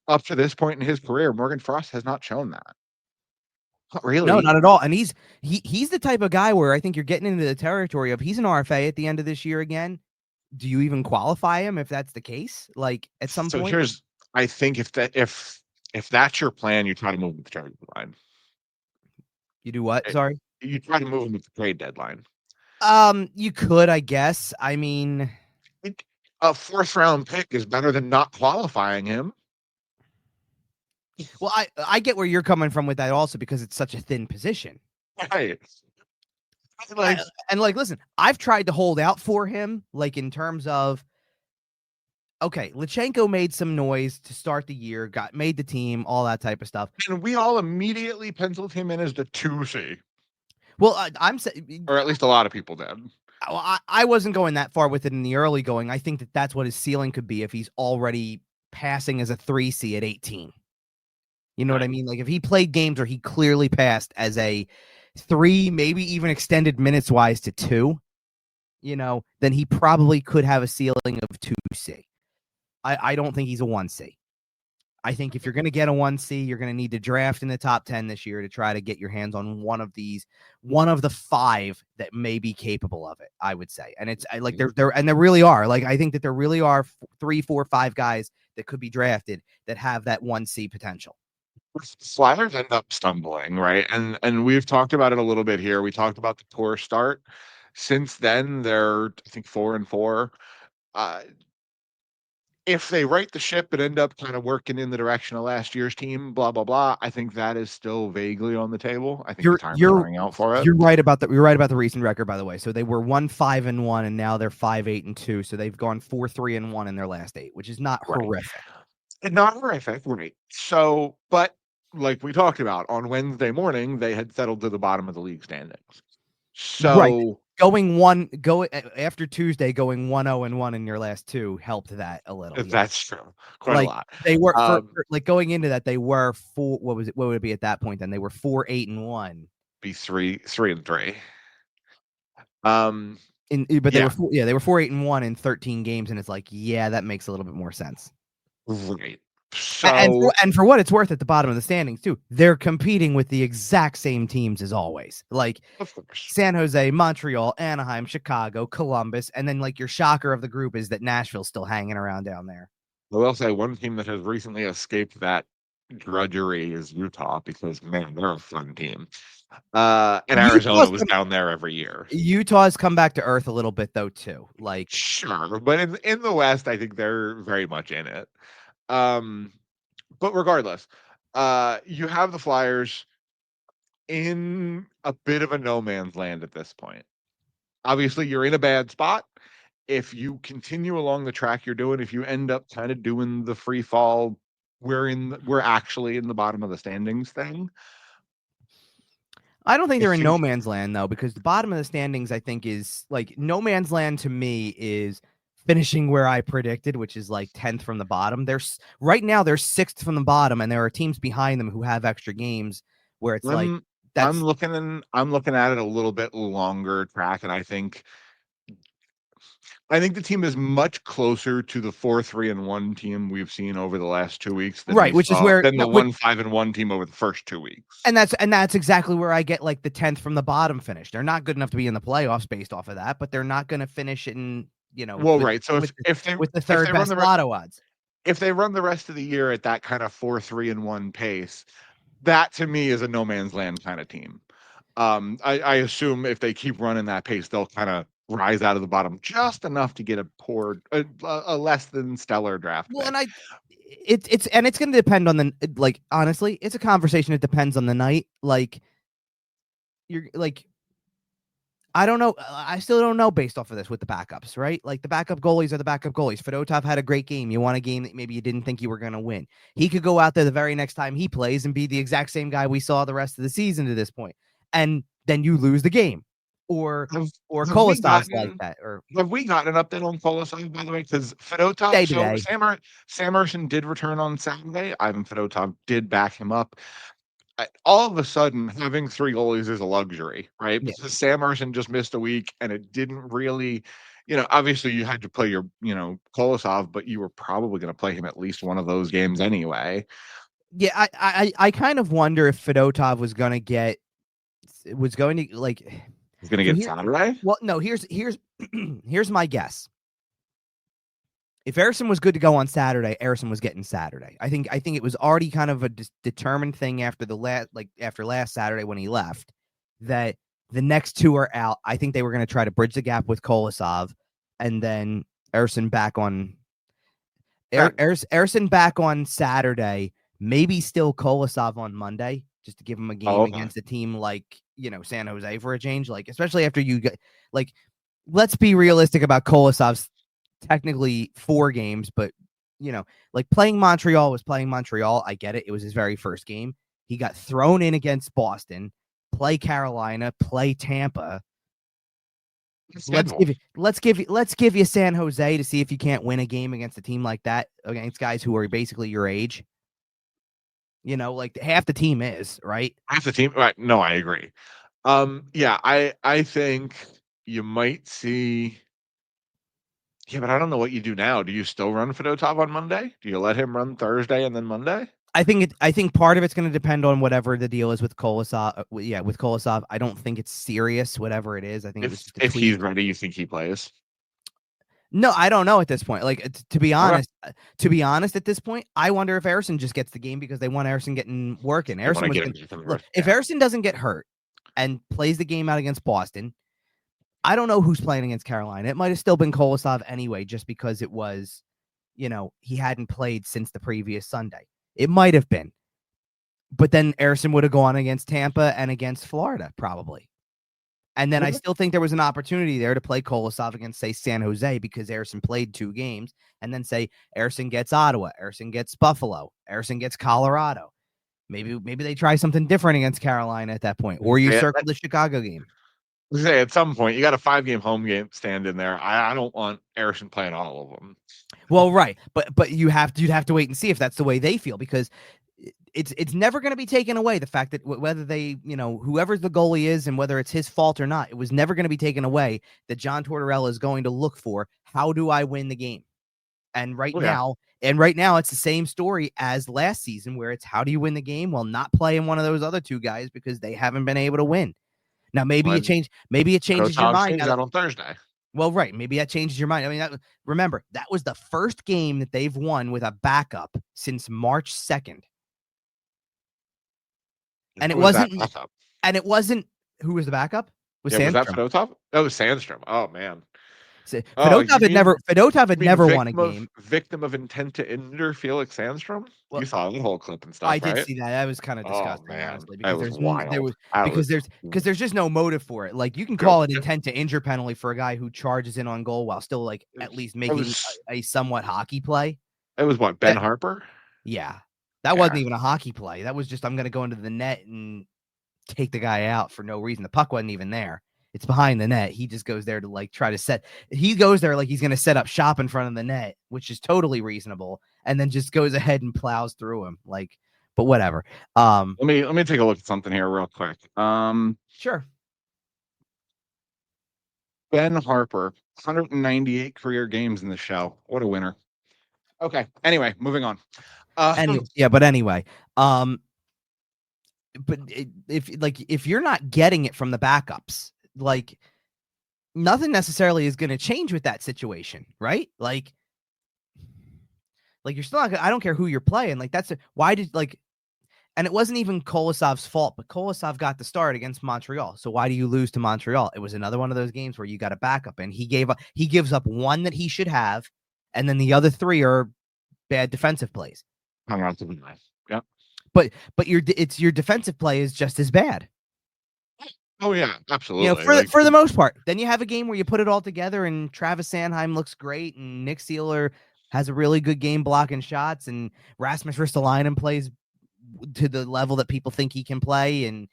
Up to this point in his career, Morgan Frost has not shown that. Not No, really. not at all. And he's the type of guy where I think you're getting into the territory of he's an RFA at the end of this year again. Do you even qualify him if that's the case? Like at some So point? I think if that's your plan, you try to move with the trade deadline. You do what? Sorry. You try to move him with the trade deadline. You could, I guess. I mean, A fourth round pick is better than not qualifying him. well, I get where you're coming from with that also because it's such a thin position. Right. Like, Listen, I've tried to hold out for him, like in terms of okay, Lutsenko made some noise to start the year, made the team, all that type of stuff. And we all immediately penciled him in as the 2C, Well, I'm saying, or at least a lot of people did. I wasn't going that far with it in the early going. I think that that's what his ceiling could be if he's already passing as a 3C at 18. You know what I Right. mean? Like if he played games where he clearly passed as a 3, maybe even extended minutes wise to 2, then he probably could have a ceiling of 2C. I don't think he's a 1C. I think if you're going to get a 1C, you're going to need to draft in the top 10 this year to try to get your hands on one of the 5 that may be capable of it, I would say. And it's like there really are. Like I think that there really are 3, 4, 5 guys that could be drafted that have that 1C potential. Flyers end up stumbling, right? And we've talked about it a little bit here. We talked about the poor start. Since then, they're I think 4-4. Uh, if they right the ship and end up kind of working in the direction of last year's team, blah blah blah, I think that is still vaguely on the table. I think the You're time is you're running out for it. you're right about that. You're right about the recent record, by the way. So they were 1-5-1, and now they're 5-8-2. So they've gone 4-3-1 in their last 8, which is not Right. horrific. And not horrific, right? So, but like we talked about on Wednesday morning, they had settled to the bottom of the league standings. Right. So After Tuesday, going 1-0-1 in your last 2 helped that a little. Yeah. that's true, quite Like a lot. they were like going into that, they were 4. What was it? What would it be at that point? Then they were 4-8-1. Be 3-3. But Yeah, they were 4-8-1 in 13 games, and it's like, yeah, that makes a little bit more sense. right. And So, for what it's worth, at the bottom of the standings too, they're competing with the exact same teams as always. Like of course, San Jose, Montreal, Anaheim, Chicago, Columbus, and then like your shocker of the group is that Nashville's still hanging around down there. I will say one team that has recently escaped that drudgery is Utah because man, they're a fun team. And Arizona was down there every year. Utah's come back to earth a little bit though too. Like Sure, but in the West, I think they're very much in it. But regardless, you have the Flyers in a bit of a no man's land at this point. Obviously, you're in a bad spot. If you continue along the track you're doing, if you end up kind of doing the free fall, we're actually in the bottom of the standings thing. I don't think they're in no man's land though, because the bottom of the standings, I think, is like no man's land to me is finishing where I predicted, which is like 10th from the bottom. Right now they're 6th from the bottom, and there are teams behind them who have extra games where it's I'm looking at it a little bit longer track, and I think the team is much closer to the 4-3-1 team we've seen over the last 2 weeks than right, which is where than the 1-5-1 team over the first 2 weeks. And that's exactly where I get like the 10th from the bottom finish. They're not good enough to be in the playoffs based off of that, but they're not going to finish in, right. So with the third best lotto odds. If they run the rest of the year at that kind of 4-3-1 pace, that to me is a no man's land kind of team. I assume if they keep running that pace, they'll kind of rise out of the bottom just enough to get a less than stellar draft. Well, pick. and it's going to depend on honestly, it's a conversation. It depends on the night. Like you're like, I don't know. I still don't know based off of this with the backups, right? Like the backup goalies are the backup goalies. Fedotov had a great game. You want a game that maybe you didn't think you were going to win. He could go out there the very next time he plays and be the exact same guy we saw the rest of the season to this point. And then you lose the game. Or Kolosov's like that. Or have we gotten an update on Kolosov, by the way? Because Fedotov, so Sam Ersson did return on Saturday. Ivan Fedotov did back him up. All of a sudden, having 3 goalies is a luxury, right? Yeah. Because Sam Ersson just missed a week, and it didn't really, obviously you had to play your, Kolosov, but you were probably going to play him at least one of those games anyway. Yeah, I kind of wonder if Fedotov was going to get Saturday. Well, no. Here's here's my guess. If Ersson was good to go on Saturday, Ersson was getting Saturday. I think it was already kind of a determined thing after after last Saturday when he left that the next 2 are out. I think they were going to try to bridge the gap with Kolosov, and then Ersson back on Ersson back on Saturday. Maybe still Kolosov on Monday, just to give him a game against a team like San Jose for a change. Like especially after you get let's be realistic about Kolosov's technically 4 games, but like playing Montreal was playing Montreal. I get it. It was his very first game. He got thrown in against Boston, play Carolina, play Tampa. Let's give you San Jose to see if you can't win a game against a team like that, against guys who are basically your age. Like half the team is, right? Half the team, right? No, I agree. Yeah, I think you might see. Yeah, but I don't know what you do now. Do you still run Fedotov on Monday? Do you let him run Thursday and then Monday? I think part of it's going to depend on whatever the deal is with Kolosov. Yeah, with Kolosov, I don't think it's serious. Whatever it is, I think it was just a If tweak. he's ready, you think he plays? No, I don't know at this point. Like to be Okay. honest, at this point, I wonder if Harrison just gets the game because they want Harrison getting working. They Harrison want was to get gonna, him some look rest. if Yeah. Harrison doesn't get hurt and plays the game out against Boston. I don't know who's playing against Carolina. It might have still been Kolosov anyway, just because it was, he hadn't played since the previous Sunday. It might have been. But then Harrison would have gone against Tampa and against Florida, probably. And then I still think there was an opportunity there to play Kolosov against, say, San Jose, because Harrison played 2 games, and then say Harrison gets Ottawa, Harrison gets Buffalo, Harrison gets Colorado. Maybe they try something different against Carolina at that point, or you circle the Chicago game. Say at some point you got a 5-game home game stand in there. I don't want Harrison playing all of them. Well, right, but you'd have to wait and see if that's the way they feel, because it's never going to be taken away, the fact that whether they, whoever the goalie is and whether it's his fault or not, it was never going to be taken away that John Tortorella is going to look for, how do I win the game? And right now, it's the same story as last season, where it's how do you win the game? Well, not playing one of those other 2 guys because they haven't been able to win. Now, maybe it changes your mind. That on Thursday. Well, right. Maybe that changes your mind. I mean, remember, that was the first game that they've won with a backup since March 2nd. And it wasn't who was the backup? Was that Fedotov? Oh, it was Sandstrom. Oh man. Fedotov had never won a game. Victim of intent to injure Felix Sandstrom? Well, you saw the whole clip and stuff, I did right? see that. That was kind of disgusting, honestly, because there's no motive for it. Like, you can call it intent to injure penalty for a guy who charges in on goal while still, like, at least making a somewhat hockey play. It was what, Ben Harper? Yeah. That wasn't even a hockey play. That was just, I'm going to go into the net and take the guy out for no reason. The puck wasn't even there. It's behind the net. He just goes there to, like, try to he goes there like he's going to set up shop in front of the net, which is totally reasonable, and then just goes ahead and plows through him. Like, but whatever. Let me take a look at something here real quick. Sure. Ben Harper, 198 career games in the show. What a winner. Okay. Anyway, moving on. Anyway, but if you're not getting it from the backups, like, nothing necessarily is going to change with that situation, right? Like you're still not gonna, I don't care who you're playing. Like, and it wasn't even Kolosov's fault, but Kolosov got the start against Montreal. So why do you lose to Montreal? It was another one of those games where you got a backup, and he gives up one that he should have, and then the other 3 are bad defensive plays. Yeah. But your defensive play is just as bad. Oh yeah, absolutely. For the most part. Then you have a game where you put it all together, and Travis Sanheim looks great, and Nick Seeler has a really good game blocking shots, and Rasmus Ristolainen plays to the level that people think he can play, and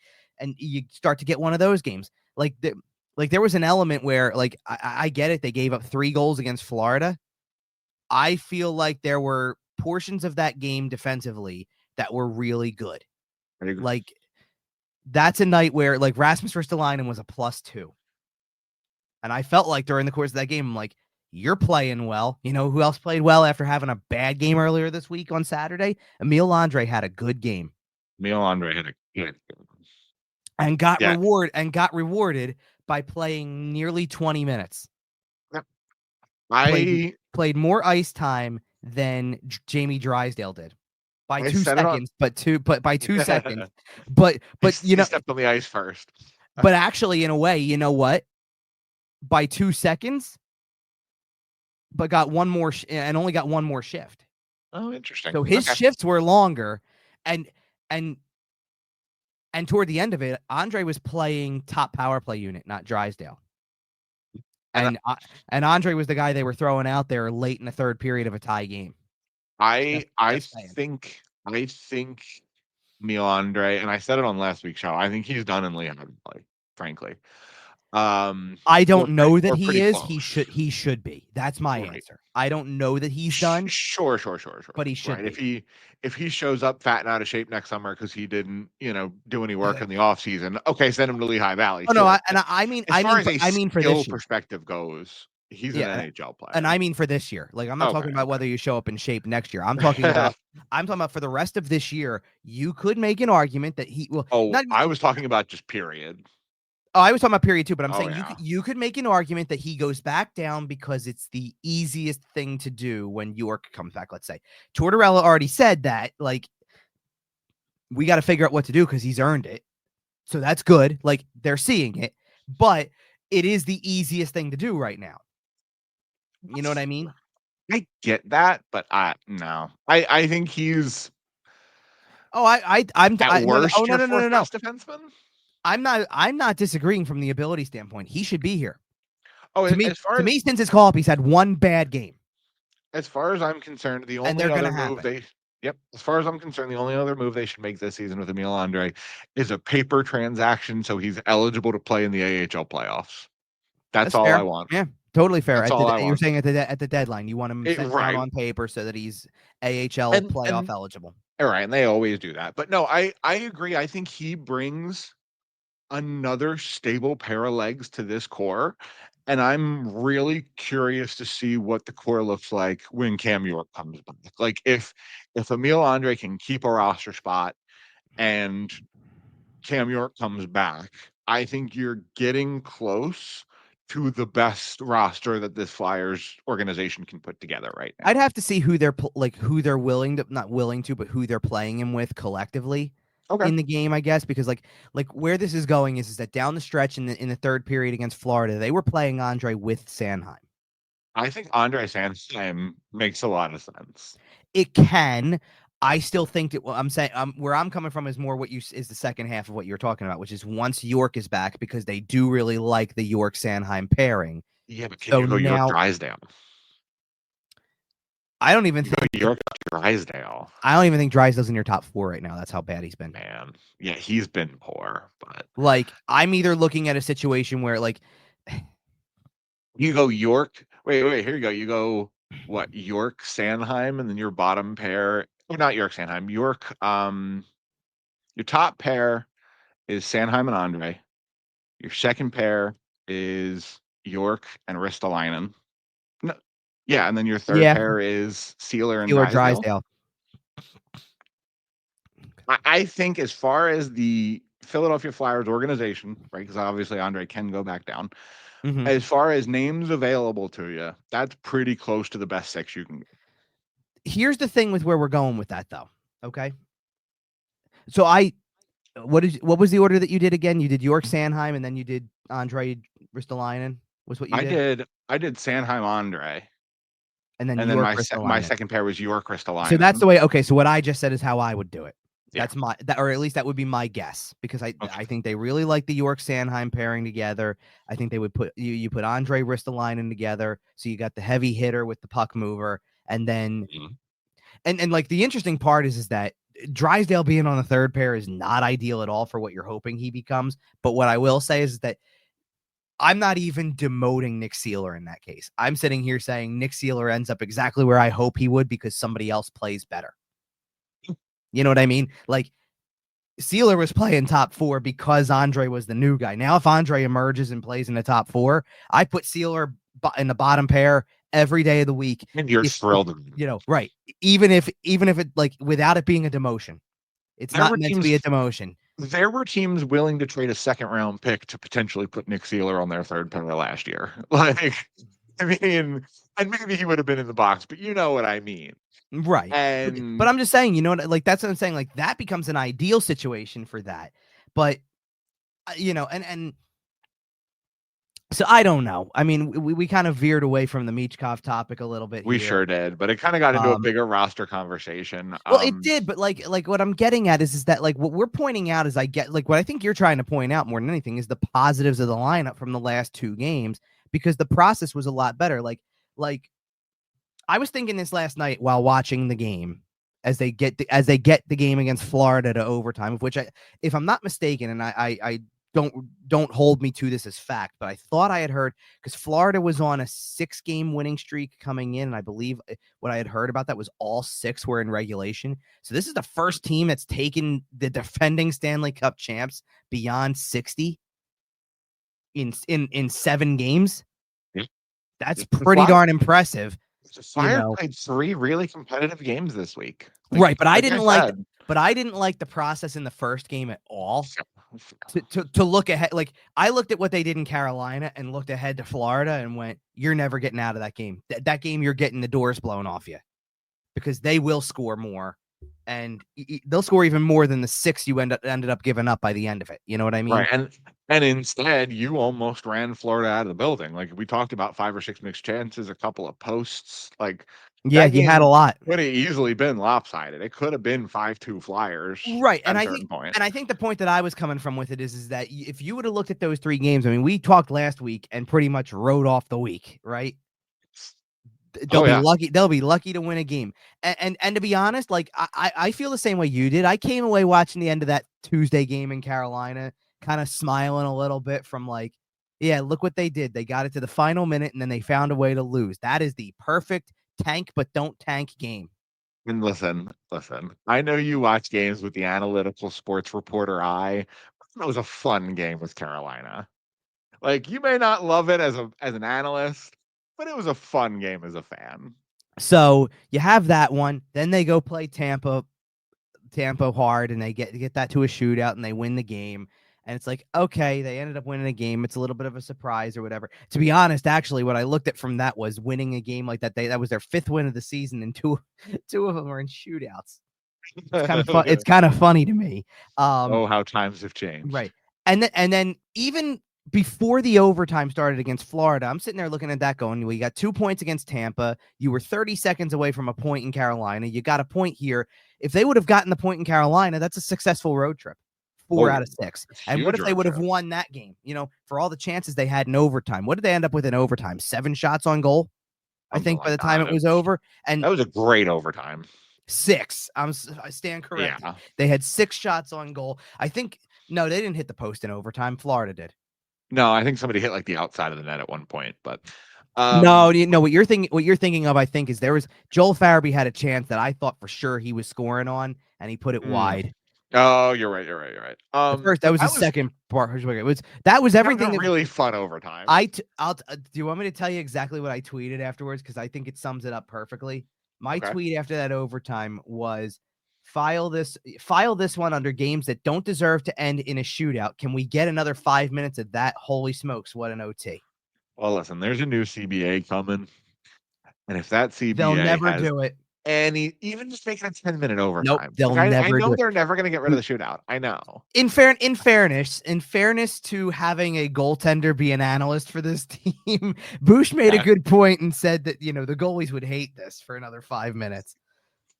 you start to get one of those games. Like there was an element where, like, I get it, they gave up 3 goals against Florida. I feel like there were portions of that game defensively that were really good. Like, that's a night where, like, Rasmus Ristolainen was a +2. And I felt like during the course of that game, I'm like, you're playing well. You know who else played well after having a bad game earlier this week on Saturday? Emil Andre had a good game. Emil Andre had a good game. And got rewarded by playing nearly 20 minutes. Played more ice time than Jamie Drysdale did. By 2 seconds, but by 2 seconds. But he stepped on the ice first. But actually, in a way, you know what? By 2 seconds, but got one more and only got one more shift. Oh, interesting. So his shifts were longer, and toward the end of it, Andre was playing top power play unit, not Drysdale. And Andre was the guy they were throwing out there late in the third period of a tie game. I Just saying. think Neil Andre, and I said it on last week's show, I think he's done in Lehigh Valley, frankly. I don't know that he is. Close. He should be. That's my answer. I don't know that he's done. Sure. But he should be. If he shows up fat and out of shape next summer because he didn't, do any work in the off season, okay, send him to Lehigh Valley. Oh sure. No, I mean for this year perspective goes, he's an NHL player. And I mean for this year. Like I'm not talking about whether you show up in shape next year. I'm talking about for the rest of this year. You could make an argument that he will. I was talking about just period. Oh, I was talking about period too, but I'm saying you could make an argument that he goes back down because it's the easiest thing to do when York comes back, let's say. Tortorella already said that, like, we got to figure out what to do because he's earned it. So that's good. Like, they're seeing it, but it is the easiest thing to do right now. You know what I mean? I get that, but no. I think he's I'm at worst no, defenseman. I'm not disagreeing from the ability standpoint. He should be here. Oh, to me, since his call up, he's had one bad game. As far as I'm concerned, the only other move as far as I'm concerned, the only other move they should make this season with Emil Andre is a paper transaction so he's eligible to play in the AHL playoffs. That's all fair. I want. Yeah, totally fair. That's all I want. You're saying at the deadline, you want him sent down on paper so that he's AHL playoff eligible. All right, and they always do that. But no, I agree. I think he brings another stable pair of legs to this core, and I'm really curious to see what the core looks like when Cam York comes back. Like if Emil Andre can keep a roster spot and Cam York comes back, I think you're getting close to the best roster that this Flyers organization can put together right now. I'd have to see who they're willing to, not willing to, but who they're playing him with collectively in the game, I guess, because like where this is going is that down the stretch in the third period against Florida, they were playing Andre with Sanheim. I think Andre Sanheim makes a lot of sense. It can. I still think that I'm saying where I'm coming from is more is the second half of what you're talking about, which is once York is back, because they do really like the York Sanheim pairing. Yeah, but can you go York Drysdale? I don't even think York Drysdale. I don't even think Drysdale's in your top 4 right now. That's how bad he's been. Man, yeah, he's been poor. But like, I'm either looking at a situation where like you go York. Wait, here you go. You go what? York Sanheim, and then your bottom pair. Oh, not York Sanheim. York. Your top pair is Sanheim and Andre. Your second pair is York and Ristolainen. No, yeah, and then your third pair is Sealer and Drysdale. I think as far as the Philadelphia Flyers organization, right? Because obviously Andre can go back down. Mm-hmm. As far as names available to you, that's pretty close to the best 6 you can get. Here's the thing with where we're going with that, though. Okay. So what was the order that you did again? You did York Sanheim, and then you did Andre Ristolainen. Was what you did? I did Sanheim Andre, and then my second pair was York Ristolainen. So that's the way. Okay, so what I just said is how I would do it. Yeah. That's or at least that would be my guess, because I think they really like the York Sanheim pairing together. I think they would put you put Andre Ristolainen together, so you got the heavy hitter with the puck mover. And then, and like the interesting part is that Drysdale being on the third pair is not ideal at all for what you're hoping he becomes. But what I will say is that I'm not even demoting Nick Sealer in that case. I'm sitting here saying Nick Sealer ends up exactly where I hope he would, because somebody else plays better. You know what I mean? Like, Sealer was playing top 4 because Andre was the new guy. Now, if Andre emerges and plays in the top 4, I put Sealer in the bottom pair every day of the week. And you're thrilled. Right. Even if it, like, without it being a demotion, it's not meant to be a demotion. There were teams willing to trade a 2nd-round pick to potentially put Nick Sealer on their third pair last year. Like, I mean, and maybe he would have been in the box, but you know what I mean. Right. But I'm just saying, like, that's what I'm saying. Like, that becomes an ideal situation for that. But, and So I don't know. I mean, we kind of veered away from the Michkov topic a little bit We here. sure did, but it kind of got into a Um, bigger roster conversation. well, it did, but like what I'm getting at is that like what we're pointing out is I get like what I think you're trying to point out more than anything is the positives of the lineup from the last two games because the process was a lot better. Like I was thinking this last night while watching the game as they get the game against Florida to overtime, of which if I'm not mistaken, and I don't hold me to this as fact, but I thought I had heard because Florida was on a 6-game winning streak coming in, and I believe what I had heard about that was all 6 were in regulation. So this is the first team that's taken the defending Stanley Cup champs beyond 60 in 7 games. That's the pretty darn impressive. The You Flyers know, played 3 really competitive games this week. right, but I Like I didn't like said. the process in the first game at all. To look ahead, like I looked at what they did in Carolina and looked ahead to Florida and went, "You're never getting out of that game. That game, you're getting the doors blown off you because they will score more, and they'll score even more than the 6 you ended up giving up by the end of it. You know what I mean? Right, and instead, you almost ran Florida out of the building. Like, we talked about 5 or 6 mixed chances, a couple of posts, like, Yeah, that you had a game lot. could have easily been lopsided. It could have been 5-2 Flyers Right, at a certain point. and I think the point that I was coming from with it is that if you would have looked at those 3 games, I mean, we talked last week and pretty much wrote off the week, right? They'll Oh, be yeah. lucky. They'll be lucky to win a game. And to be honest, like I feel the same way you did. I came away watching the end of that Tuesday game in Carolina, kind of smiling a little bit from like, yeah, look what they did. They got it to the final minute and then they found a way to lose. That is the perfect tank but don't tank game. And listen, I know you watch games with the analytical sports reporter eye. That was a fun game with Carolina. Like, you may not love it as an analyst, but it was a fun game as a fan. So you have that one. Then they go play Tampa hard and they get that to a shootout and they win the game. And it's like, okay, they ended up winning a game. It's a little bit of a surprise or whatever. To be honest, actually, what I looked at from that was winning a game like that. That was their 5th win of the season, and two of them were in shootouts. It's kind of fun. It's kind of funny to me. Oh, how times have changed. Right. And then even before the overtime started against Florida, I'm sitting there looking at that going, we got 2 points against Tampa. You were 30 seconds away from a point in Carolina. You got a point here. If they would have gotten the point in Carolina, that's a successful road trip. Oh, 4 yeah. out of 6. It's And what huge if they road would have trip. won that game? For all the chances they had in overtime. What did they end up with in overtime? 7 shots on goal, I Something think, by like the time that. it was over. And That was a great overtime. 6. I stand corrected. Yeah. They had 6 shots on goal. I think no, they didn't hit the post in overtime. Florida did. No, I think somebody hit, like, the outside of the net at one point, but, No, you know what you're thinking. What you're thinking of, I think, is there was Joel Farabee had a chance that I thought for sure he was scoring on, and he put it mm. wide. Oh, you're right. The first that was the That was second part. That was that was a everything that really fun overtime. do you want me to tell you exactly what I tweeted afterwards? Because I think it sums it up perfectly. My Okay. tweet after that overtime was file this one under games that don't deserve to end in a shootout. Can we get another 5 minutes of that? Holy smokes, what an OT. Well, listen, there's a new CBA coming, and if that They'll CBA never has do it. even just making a 10-minute Nope, overtime, they'll like, I never do know it. they're never gonna get rid of the shootout. I know. In fairness to having a goaltender be an analyst for this team, Bush made a Yeah. good point and said that the goalies would hate this for another 5 minutes.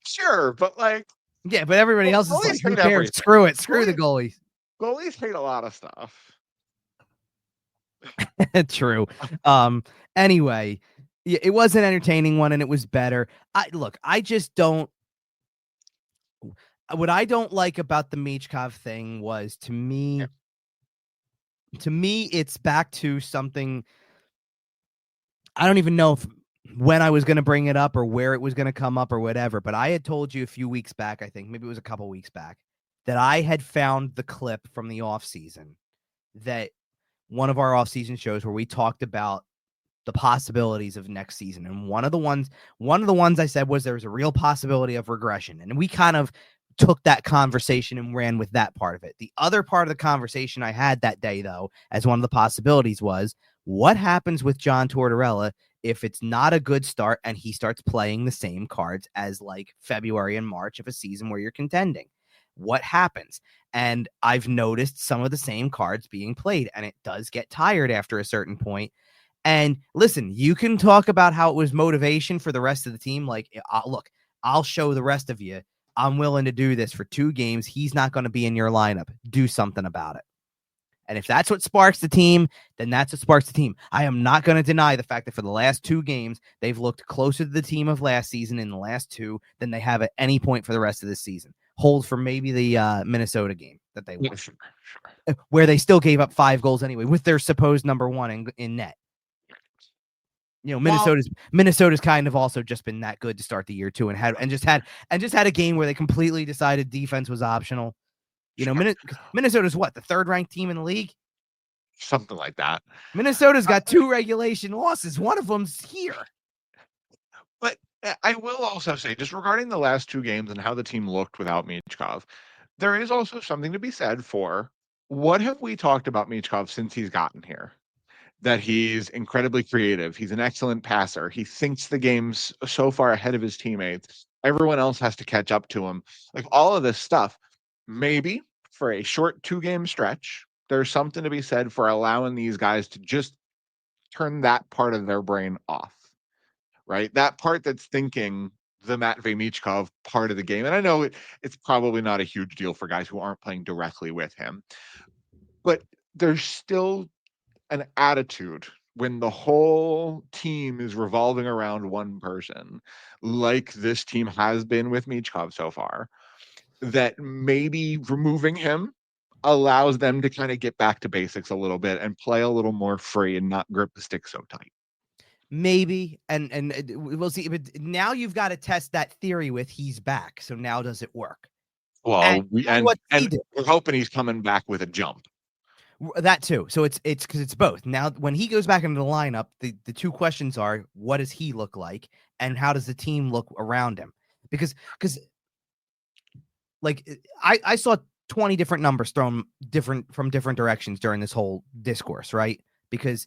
Sure, but, like, Yeah, but everybody else is goalies like, who hate cares? everything. Screw it. Screw the goalies. Goalies hate a lot of stuff. True. Anyway, it was an entertaining one and it was better. I just don't. What I don't like about the Michkov thing was Yeah. to me, it's back to something. I don't even know when I was going to bring it up or where it was going to come up or whatever, but I had told you a few weeks back, I think maybe it was a couple weeks back, that I had found the clip from the off season, that one of our off season shows where we talked about the possibilities of next season. And one of the ones I said was there was a real possibility of regression. And we kind of took that conversation and ran with that part of it. The other part of the conversation I had that day, though, as one of the possibilities was what happens with John Tortorella if it's not a good start and he starts playing the same cards as like February and March of a season where you're contending. what happens? And I've noticed some of the same cards being played, and it does get tired after a certain point. And listen, you can talk about how it was motivation for the rest of the team. Like, look, I'll show the rest of you I'm willing to do this for 2 games. He's not going to be in your lineup. Do something about it. And if that's what sparks the team, then that's what sparks the team. I am not going to deny the fact that for the last 2 games, they've looked closer to the team of last season in the last 2 than they have at any point for the rest of this season. Hold for maybe the Minnesota game that they won, Sure. where they still gave up 5 goals anyway with their supposed number 1 in net. Minnesota's kind of also just been that good to start the year too, and just had a game where they completely decided defense was optional. Minnesota's what, the 3rd ranked team in the league? Something like that. Minnesota's got 2 regulation losses. One of them's here. But I will also say, just regarding the last 2 games and how the team looked without Michkov, there is also something to be said for what have we talked about Michkov since he's gotten here? That he's incredibly creative. He's an excellent passer. He thinks the game's so far ahead of his teammates. Everyone else has to catch up to him. Like all of this stuff, maybe for a short 2-game stretch, there's something to be said for allowing these guys to just turn that part of their brain off, right? That part that's thinking the Matvei Michkov part of the game. And I know it's probably not a huge deal for guys who aren't playing directly with him, but there's still an attitude when the whole team is revolving around one person, like this team has been with Michkov so far, that maybe removing him allows them to kind of get back to basics a little bit and play a little more free and not grip the stick so tight. Maybe, and we'll see. But now you've got to test that theory with he's back. So now does it work? Well, and we're hoping he's coming back with a jump. That too. So it's because it's both. Now, when he goes back into the lineup, the 2 questions are: what does he look like, and how does the team look around him? Because like I saw 20 different numbers thrown from different directions during this whole discourse, right? Because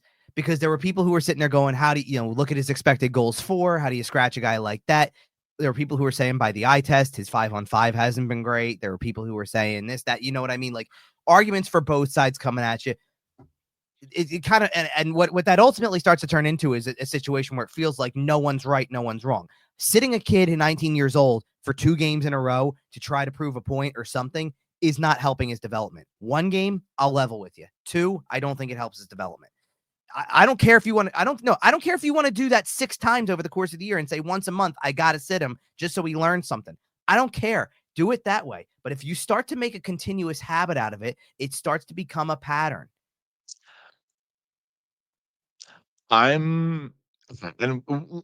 there were people who were sitting there going, how do you look at his expected goals for? How do you scratch a guy like that? There were people who were saying by the eye test, his 5-on-5 hasn't been great. There were people who were saying this, that, you know what I mean? Like arguments for both sides coming at you. It kind of, and what that ultimately starts to turn into is a situation where it feels like no one's right, no one's wrong. Sitting a kid who's 19 years old for 2 games in a row to try to prove a point or something is not helping his development. 1 game, I'll level with you. 2, I don't think it helps his development. I don't care if you want to, I don't care if you want to do that 6 times over the course of the year and say once a month, I got to sit him just so he learns something. I don't care. Do it that way. But if you start to make a continuous habit out of it, it starts to become a pattern. And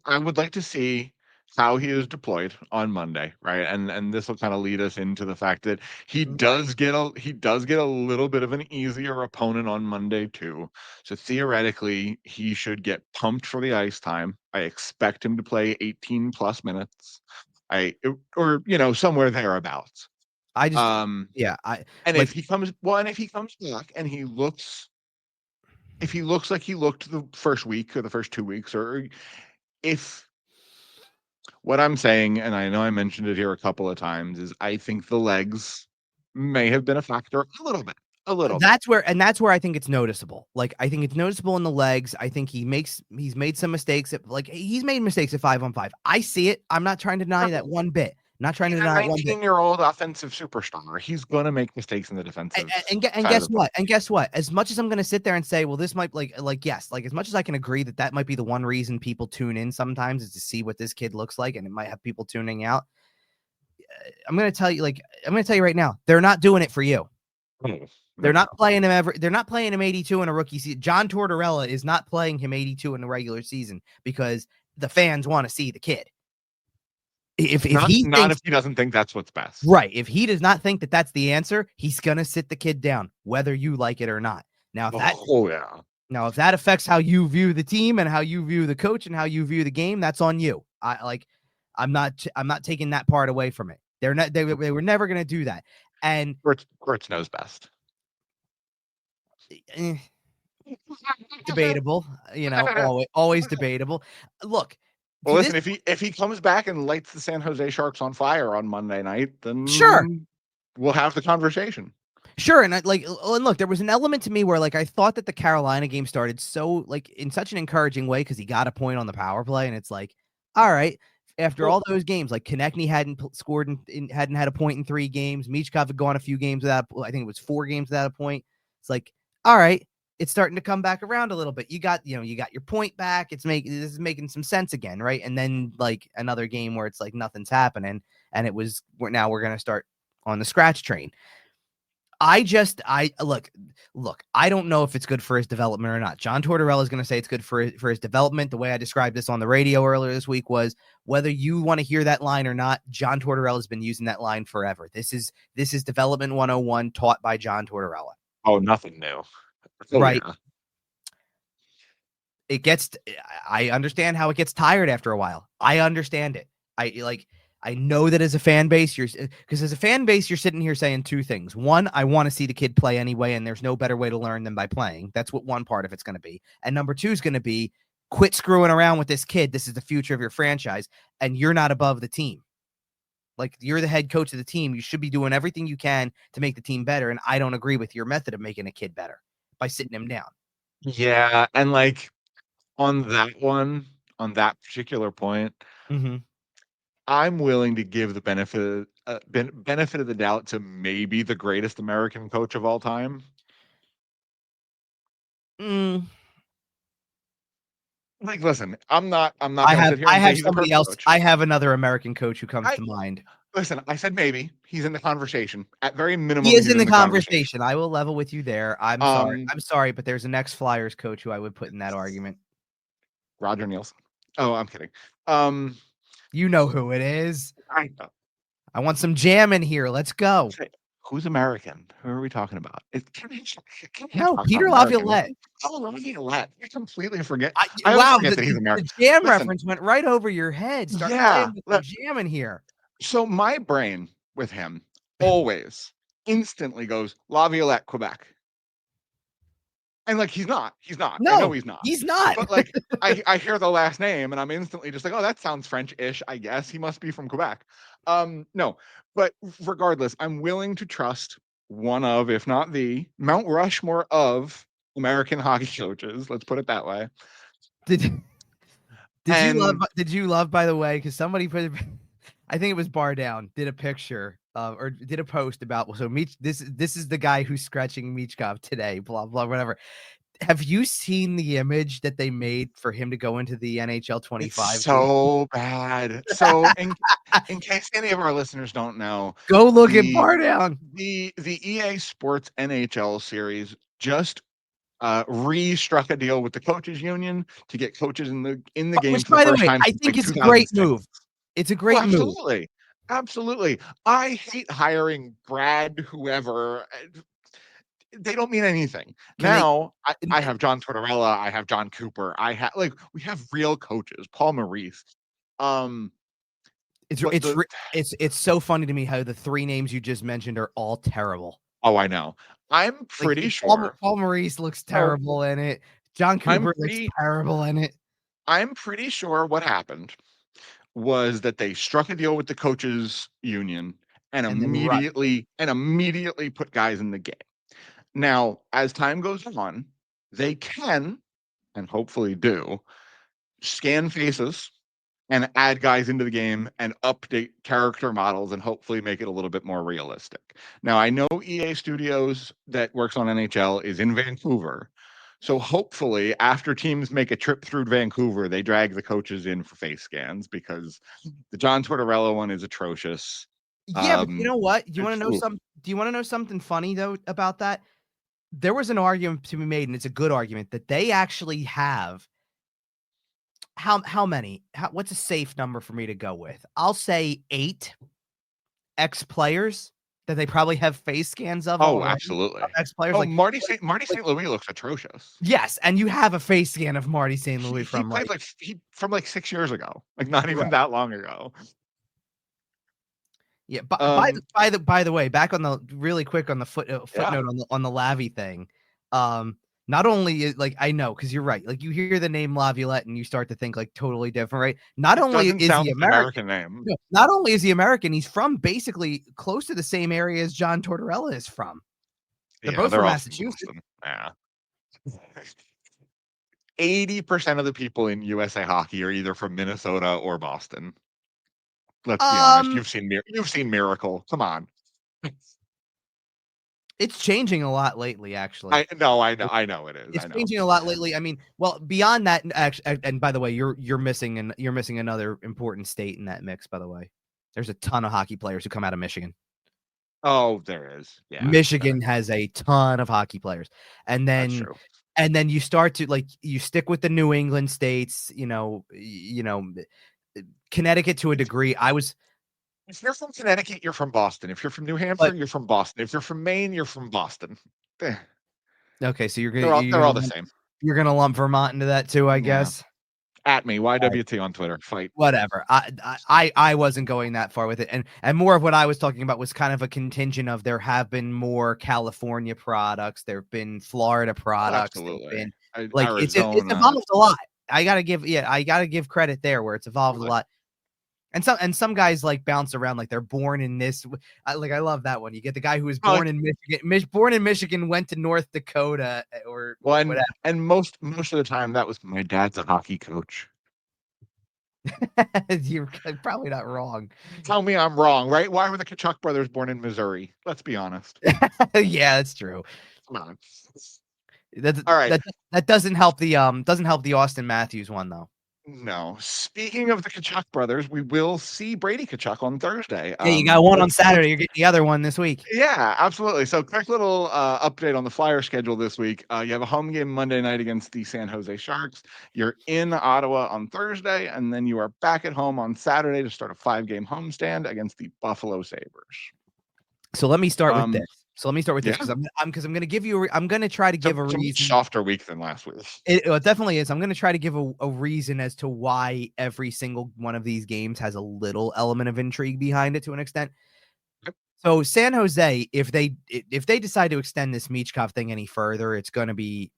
I would like to see how he is deployed on Monday, right? And this will kind of lead us into the fact that he does get a little bit of an easier opponent on Monday too. So theoretically, he should get pumped for the ice time. I expect him to play 18 plus minutes. Or somewhere thereabouts. And if he comes back and if he looks like he looked the first week or the first 2 weeks, or if what I'm saying, and I know I mentioned it here a couple of times, is I think the legs may have been a factor a little bit. That's where I think it's noticeable. Like, I think it's noticeable in the legs. I think he's made some mistakes he's made mistakes at 5-on-5. I see it. I'm not trying to deny that one bit. Not trying to deny 19-year-old offensive superstar. He's going to make mistakes in the defensive. And guess what? And guess what? As much as I'm going to sit there and say, well, this might yes, as much as I can agree that might be the one reason people tune in sometimes is to see what this kid looks like, and it might have people tuning out. I'm going to tell you right now, they're not doing it for you. They're not playing him They're not playing him 82 in a rookie season. John Tortorella is not playing him 82 in the regular season because the fans want to see the kid. If he doesn't think that's what's best, right? If he does not think that that's the answer, he's gonna sit the kid down, whether you like it or not. Now, if that affects how you view the team and how you view the coach and how you view the game, that's on you. I'm not taking that part away from it. They were never gonna do that. And Kurtz knows best. Debatable, always debatable. Look. Well, listen, if he comes back and lights the San Jose Sharks on fire on Monday night, then sure. we'll have the conversation. Sure, and look, there was an element to me where like I thought that the Carolina game started so like in such an encouraging way because he got a point on the power play, and it's like, all right, after all those games, like Konechny hadn't scored hadn't had a point in 3 games. Michkov had gone a few games without, I think it was 4 games without a point. It's like, all right, it's starting to come back around a little bit. You got your point back. This is making some sense again, right? And then like another game where it's like nothing's happening, and we're gonna start on the scratch train. I look, I don't know if it's good for his development or not. John Tortorella is going to say it's good for his development. The way I described this on the radio earlier this week was whether you want to hear that line or not, John Tortorella has been using that line forever. This is development 101 taught by John Tortorella. Oh, nothing new. Oh, right. Yeah. I understand how it gets tired after a while. I understand it. I know that as a fan base, you're sitting here saying 2 things. One, I want to see the kid play anyway, and there's no better way to learn than by playing. That's what one part of it's going to be. And number 2 is going to be quit screwing around with this kid. This is the future of your franchise, and you're not above the team. Like, you're the head coach of the team. You should be doing everything you can to make the team better, and I don't agree with your method of making a kid better by sitting him down. Yeah, and like on that particular point, I'm willing to give the benefit of the doubt to maybe the greatest American coach of all time. Like, listen, I'm not going to sit here and say he's a perfect coach. I have another American coach who comes to mind. Listen, I said maybe he's in the conversation. At very minimum, he is in the conversation. I will level with you there. I'm sorry, but there's an ex-Flyers coach who I would put in that argument. Roger Nielsen. Oh, I'm kidding. You know who it is. I know. I want some jam in here. Let's go. Who's American? Who are we talking about? No, Peter Laviolette. Oh, Laviolette. I completely forget. Wow, forget that he's American. The jam reference went right over your head. Start playing with the jam in here. So my brain with him always instantly goes Laviolette, Quebec. And like he's not. No, I know he's not. He's not. But like I hear the last name and I'm instantly just like, oh, that sounds French-ish, I guess. He must be from Quebec. No, but regardless, I'm willing to trust one of, if not the Mount Rushmore of American hockey coaches. Let's put it that way. Did you love, by the way, because somebody put, I think it was Bar Down, did a picture or did a post about, so this is the guy who's scratching Michkov today, blah, blah, whatever. Have you seen the image that they made for him to go into the NHL 25? It's so bad. So in case any of our listeners don't know, go look at Bar Down. The EA Sports NHL series just restruck a deal with the coaches union to get coaches in the game. Which, by the way, I think it's a great move. It's a great move. Absolutely. I hate hiring Brad, whoever. They don't mean anything. I have John Tortorella. I have John Cooper. We have real coaches. Paul Maurice. It's so funny to me how the 3 names you just mentioned are all terrible. Oh, I know. I'm pretty sure Paul Maurice looks terrible in it. John Cooper looks terrible in it. I'm pretty sure what happened was that they struck a deal with the coaches union and immediately put guys in the game. Now, as time goes on, they can, and hopefully do, scan faces and add guys into the game and update character models and hopefully make it a little bit more realistic. Now, I know EA Studios that works on NHL is in Vancouver. So hopefully after teams make a trip through Vancouver, they drag the coaches in for face scans because the John Tortorella one is atrocious. Yeah, but you know what? Do you want to know something funny though about that? There was an argument to be made, and it's a good argument, that they actually have how many? What's a safe number for me to go with? I'll say 8 ex-players that they probably have face scans of. Oh, absolutely. Ex-players. Like Marty St. Louis looks atrocious. Yes, and you have a face scan of Marty St. Louis from 6 years ago, like not even that long ago. Yeah, but by the way, back on the really quick on the footnote on the Lavy thing. Not only like I know because you're right. Like you hear the name Laviolette and you start to think like totally different, right? Not It only doesn't is sound he like an American, American name. no, not only is he American, he's from basically close to the same area as John Tortorella is from. They're Yeah, both they're from all from Massachusetts. Boston. Yeah. 80% of the people in USA hockey are either from Minnesota or Boston. Let's be honest. Um, You've seen Miracle. Come on. it's changing a lot lately, actually. I know it is. It's I know. changing a lot lately. I mean, well, beyond that, actually, and by the way, you're missing another important state in that mix. By the way, there's a ton of hockey players who come out of Michigan. Oh, there is. Yeah. Michigan has a ton of hockey players, and That's then true. you start to like you stick with the New England states. Connecticut to a degree. If you're from Connecticut, you're from Boston. If you're from New Hampshire, But you're from Boston. If you're from Maine, you're from Boston. Eh, okay, so they're all the same. you're gonna lump Vermont into that too, I Yeah. guess. At me, YWT on Twitter. Fight. Whatever. I wasn't going that far with it, and more of what I was talking about was kind of a contingent of there have been more California products, there have been Florida Oh, products, there've absolutely. been like it's Arizona. evolved a lot. I gotta give credit there where it's evolved a lot. And some guys like bounce around like they're born in this. I love that one. You get the guy who was born in Michigan, went to North Dakota or Well, whatever. and most of the time that was my dad's a hockey coach. You're probably not wrong. Tell me I'm wrong, right? Why were the Kachuk brothers born in Missouri? Let's be honest. Yeah, that's true. Come on. All right. That doesn't help the Austin Matthews one though. No. Speaking of the Kachuk brothers, we will see Brady Kachuk on Thursday. Yeah, you got one on Saturday. You're getting the other one this week. Yeah, absolutely. So, quick little update on the Flyer schedule this week. You have a home game Monday night against the San Jose Sharks. You're in Ottawa on Thursday, and then you are back at home on Saturday to start a 5-game homestand against the Buffalo Sabres. So let me start with this. Yeah. Because I'm going to give you. I'm going to try to give a reason. Softer week than last week. It definitely is. I'm going to try to give a reason as to why every single one of these games has a little element of intrigue behind it to an extent. Yep. So San Jose, if they decide to extend this Michkov thing any further, it's going to be.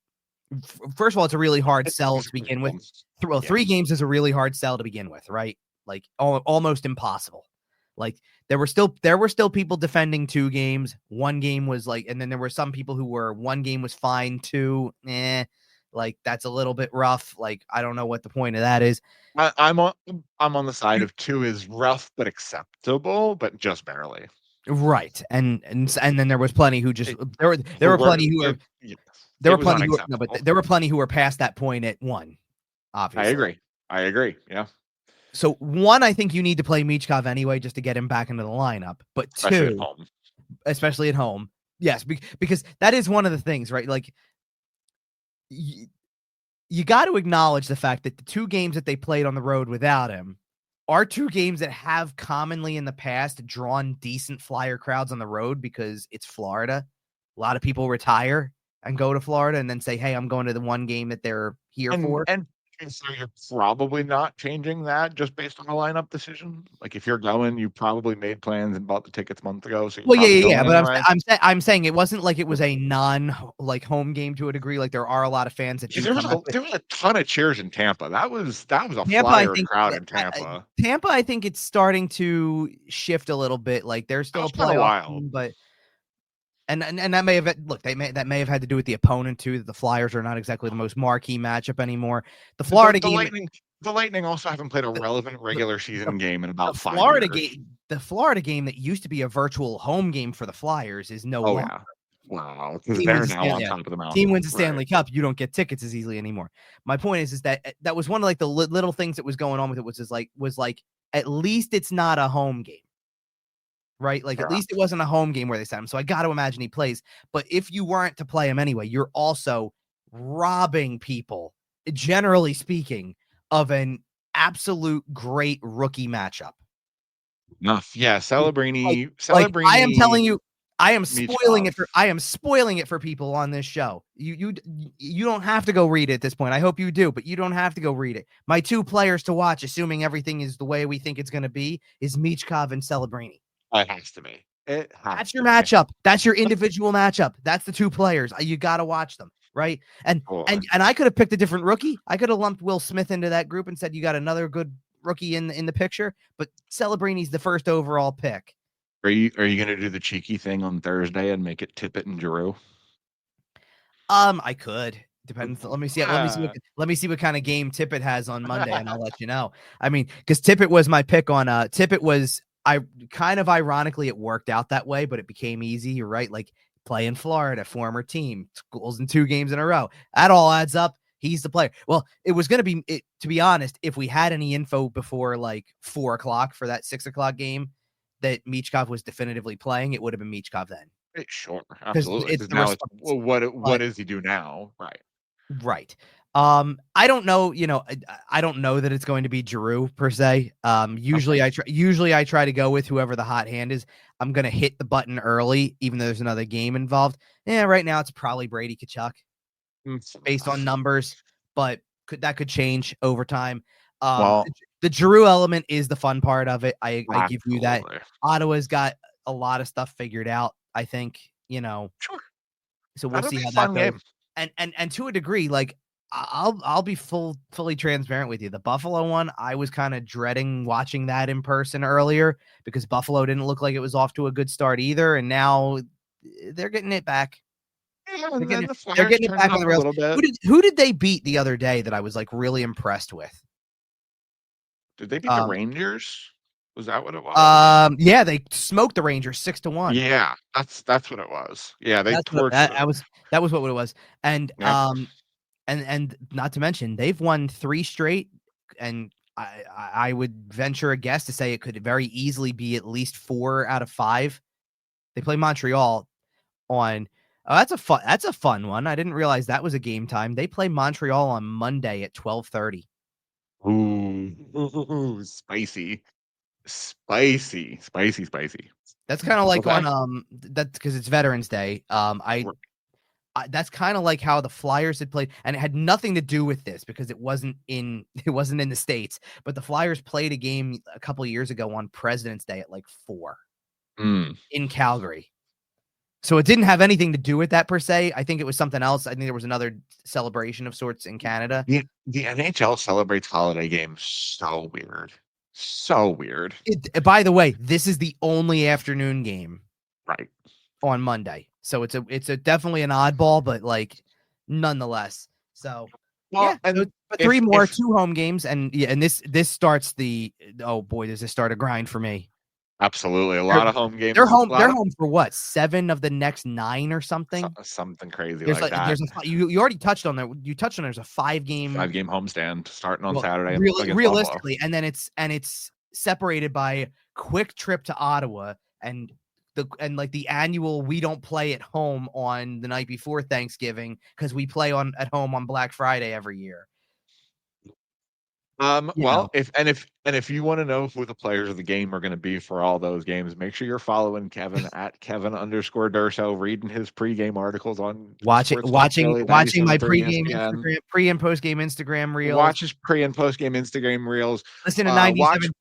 First of all, it's a really hard sell to begin with. Well, 3 games is a really hard sell to begin with, right? Like almost impossible. Like there were still people defending 2 games. 1 game was like, and then there were some people who were 1 game was fine, 2, like that's a little bit rough. Like I don't know what the point of that is. I'm on the side of 2 is rough but acceptable, but just barely. Right, and then there was plenty who just there were plenty who were there were plenty who no, but there were plenty who were past that point at 1. Obviously, I agree. Yeah. So 1, I think you need to play Michkov anyway just to get him back into the lineup. But 2, especially at home, yes, because that is one of the things, right? Like you got to acknowledge the fact that the 2 games that they played on the road without him are 2 games that have commonly in the past drawn decent Flyer crowds on the road because it's Florida. A lot of people retire and go to Florida and then say, hey, I'm going to the 1 game that they're here for. And so you're probably not changing that just based on a lineup decision. Like if you're going, you probably made plans and bought the tickets a month ago. So yeah. But I'm saying it wasn't like it was a home game to a degree. Like there are a lot of fans that there was a ton of cheers in Tampa. That was a Tampa, Flyer crowd in Tampa. Tampa, I think it's starting to shift a little bit. Like there's still a playoff team, but. And that may have that may have had to do with the opponent too. That the Flyers are not exactly the most marquee matchup anymore. The Florida game, the Lightning also haven't played a relevant regular season game in about 5 years. The Florida game that used to be a virtual home game for the Flyers is no longer. Yeah. Wow, because they're now on top of the mountain. Team wins the Stanley Cup, you don't get tickets as easily anymore. My point is that was one of like the little things that was going on with it was like at least it's not a home game. Right? Like at least it wasn't a home game where they sent him. So I got to imagine he plays. But if you weren't to play him anyway, you're also robbing people, generally speaking, of an absolute great rookie matchup. Enough. Yeah, Celebrini. I am telling you, I am spoiling it for people on this show. You don't have to go read it at this point. I hope you do, but you don't have to go read it. My 2 players to watch, assuming everything is the way we think it's going to be, is Michkov and Celebrini. It has to be. That's your matchup. That's your individual matchup. That's the 2 players. You got to watch them. right? And Boy. I could have picked a different rookie. I could have lumped Will Smith into that group and said you got another good rookie in the picture, but Celebrini's the first overall pick. Are you gonna do the cheeky thing on Thursday and make it Tippett and Giroux? I could. Depends. Let me see. Ah. Let me see what kind of game Tippett has on Monday, and I'll let you know. I mean, because Tippett was my pick on. Tippett was. I kind of ironically it worked out that way, but it became easy. You're right. Like play in Florida, former team, schools in 2 games in a row. That all adds up. He's the player. Well, it was going to be. To be honest, if we had any info before like 4 o'clock for that 6 o'clock game that Michkov was definitively playing, it would have been Michkov then. Sure, Because absolutely. it's Because the now it's response. what But does he do now? Right. right. I don't know, I don't know that it's going to be Giroux per se. Usually Okay. I try to go with whoever the hot hand is. I'm gonna hit the button early, even though there's another game involved. Yeah, right now it's probably Brady Kachuk based on numbers, but that could change over time. Well, The Giroux element is the fun part of it. I give you that. absolutely. Ottawa's got a lot of stuff figured out, I think, Sure. so we'll That'll see be a how that fun goes. game. And to a degree, like I'll be fully transparent with you. The Buffalo one, I was kind of dreading watching that in person earlier because Buffalo didn't look like it was off to a good start either, and now they're getting it back. Yeah, They're and then getting the they're Flyers getting it turned it back on up the a rails. little bit. Who did they beat the other day that I was like really impressed with? Did they beat the Um, Rangers? Was that what it was? yeah, they smoked the Rangers 6-1. Yeah, that's what it was. Yeah, they That's what tortured it. that was what it was. And Yep. and not to mention they've won 3 straight, and I would venture a guess to say it could very easily be at least 4 out of 5. They play Montreal on. Oh, that's a fun one. I didn't realize that was a game time. They play Montreal on Monday at 12:30. Ooh, spicy, spicy, spicy, spicy. That's kind of like Okay. on that's because it's Veterans Day. That's kind of like how the Flyers had played, and it had nothing to do with this because it wasn't in the States, but the Flyers played a game a couple of years ago on President's Day at like 4 Mm. in Calgary. So it didn't have anything to do with that per se. I think it was something else. I think there was another celebration of sorts in Canada. The NHL celebrates holiday games so weird. So weird. By the way, this is the only afternoon game Right. on Monday. So it's a definitely an oddball, but like nonetheless. So Well, yeah, so, and but 3 if more, if 2 home games, and yeah, and this starts the oh boy, does this start a grind for me. absolutely a They're lot of home they're games, home a lot they're of home for what 7 of the next 9 or something. something crazy There's like like that. you already touched on that. You touched on there's a 5-game 5-game homestand starting on well Saturday against Buffalo. realistically, and then it's separated by a quick trip to Ottawa and like the annual we don't play at home on the night before Thanksgiving because we play at home on Black Friday every year. You know, Well, if you want to know who the players of the game are going to be for all those games, make sure you're following Kevin at Kevin_Durso, reading his pregame articles on Sports Talk Philly watching my 97.3 pregame ESPN. Instagram, pre and post game Instagram reels. Watch his pre and post game Instagram reels. Listen to Watch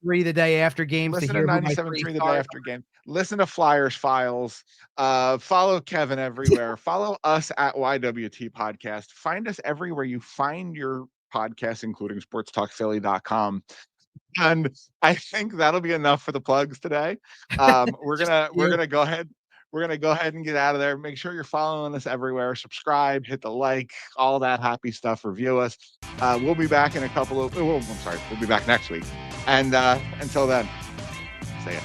97.3 the day after games to Listen to hear who my 3 97.3 the day stars after game. Listen to Flyers Files. Follow Kevin everywhere. Follow us at YWT Podcast. Find us everywhere you find your podcasts, including sportstalkphilly.com. And I think that'll be enough for the plugs today. We're Just gonna we're you. gonna go ahead. We're gonna go ahead and get out of there. Make sure you're following us everywhere. Subscribe, hit the like, all that happy stuff. Review us. We'll be back in a couple of. Oh, I'm sorry. We'll be back next week. And until then, say it.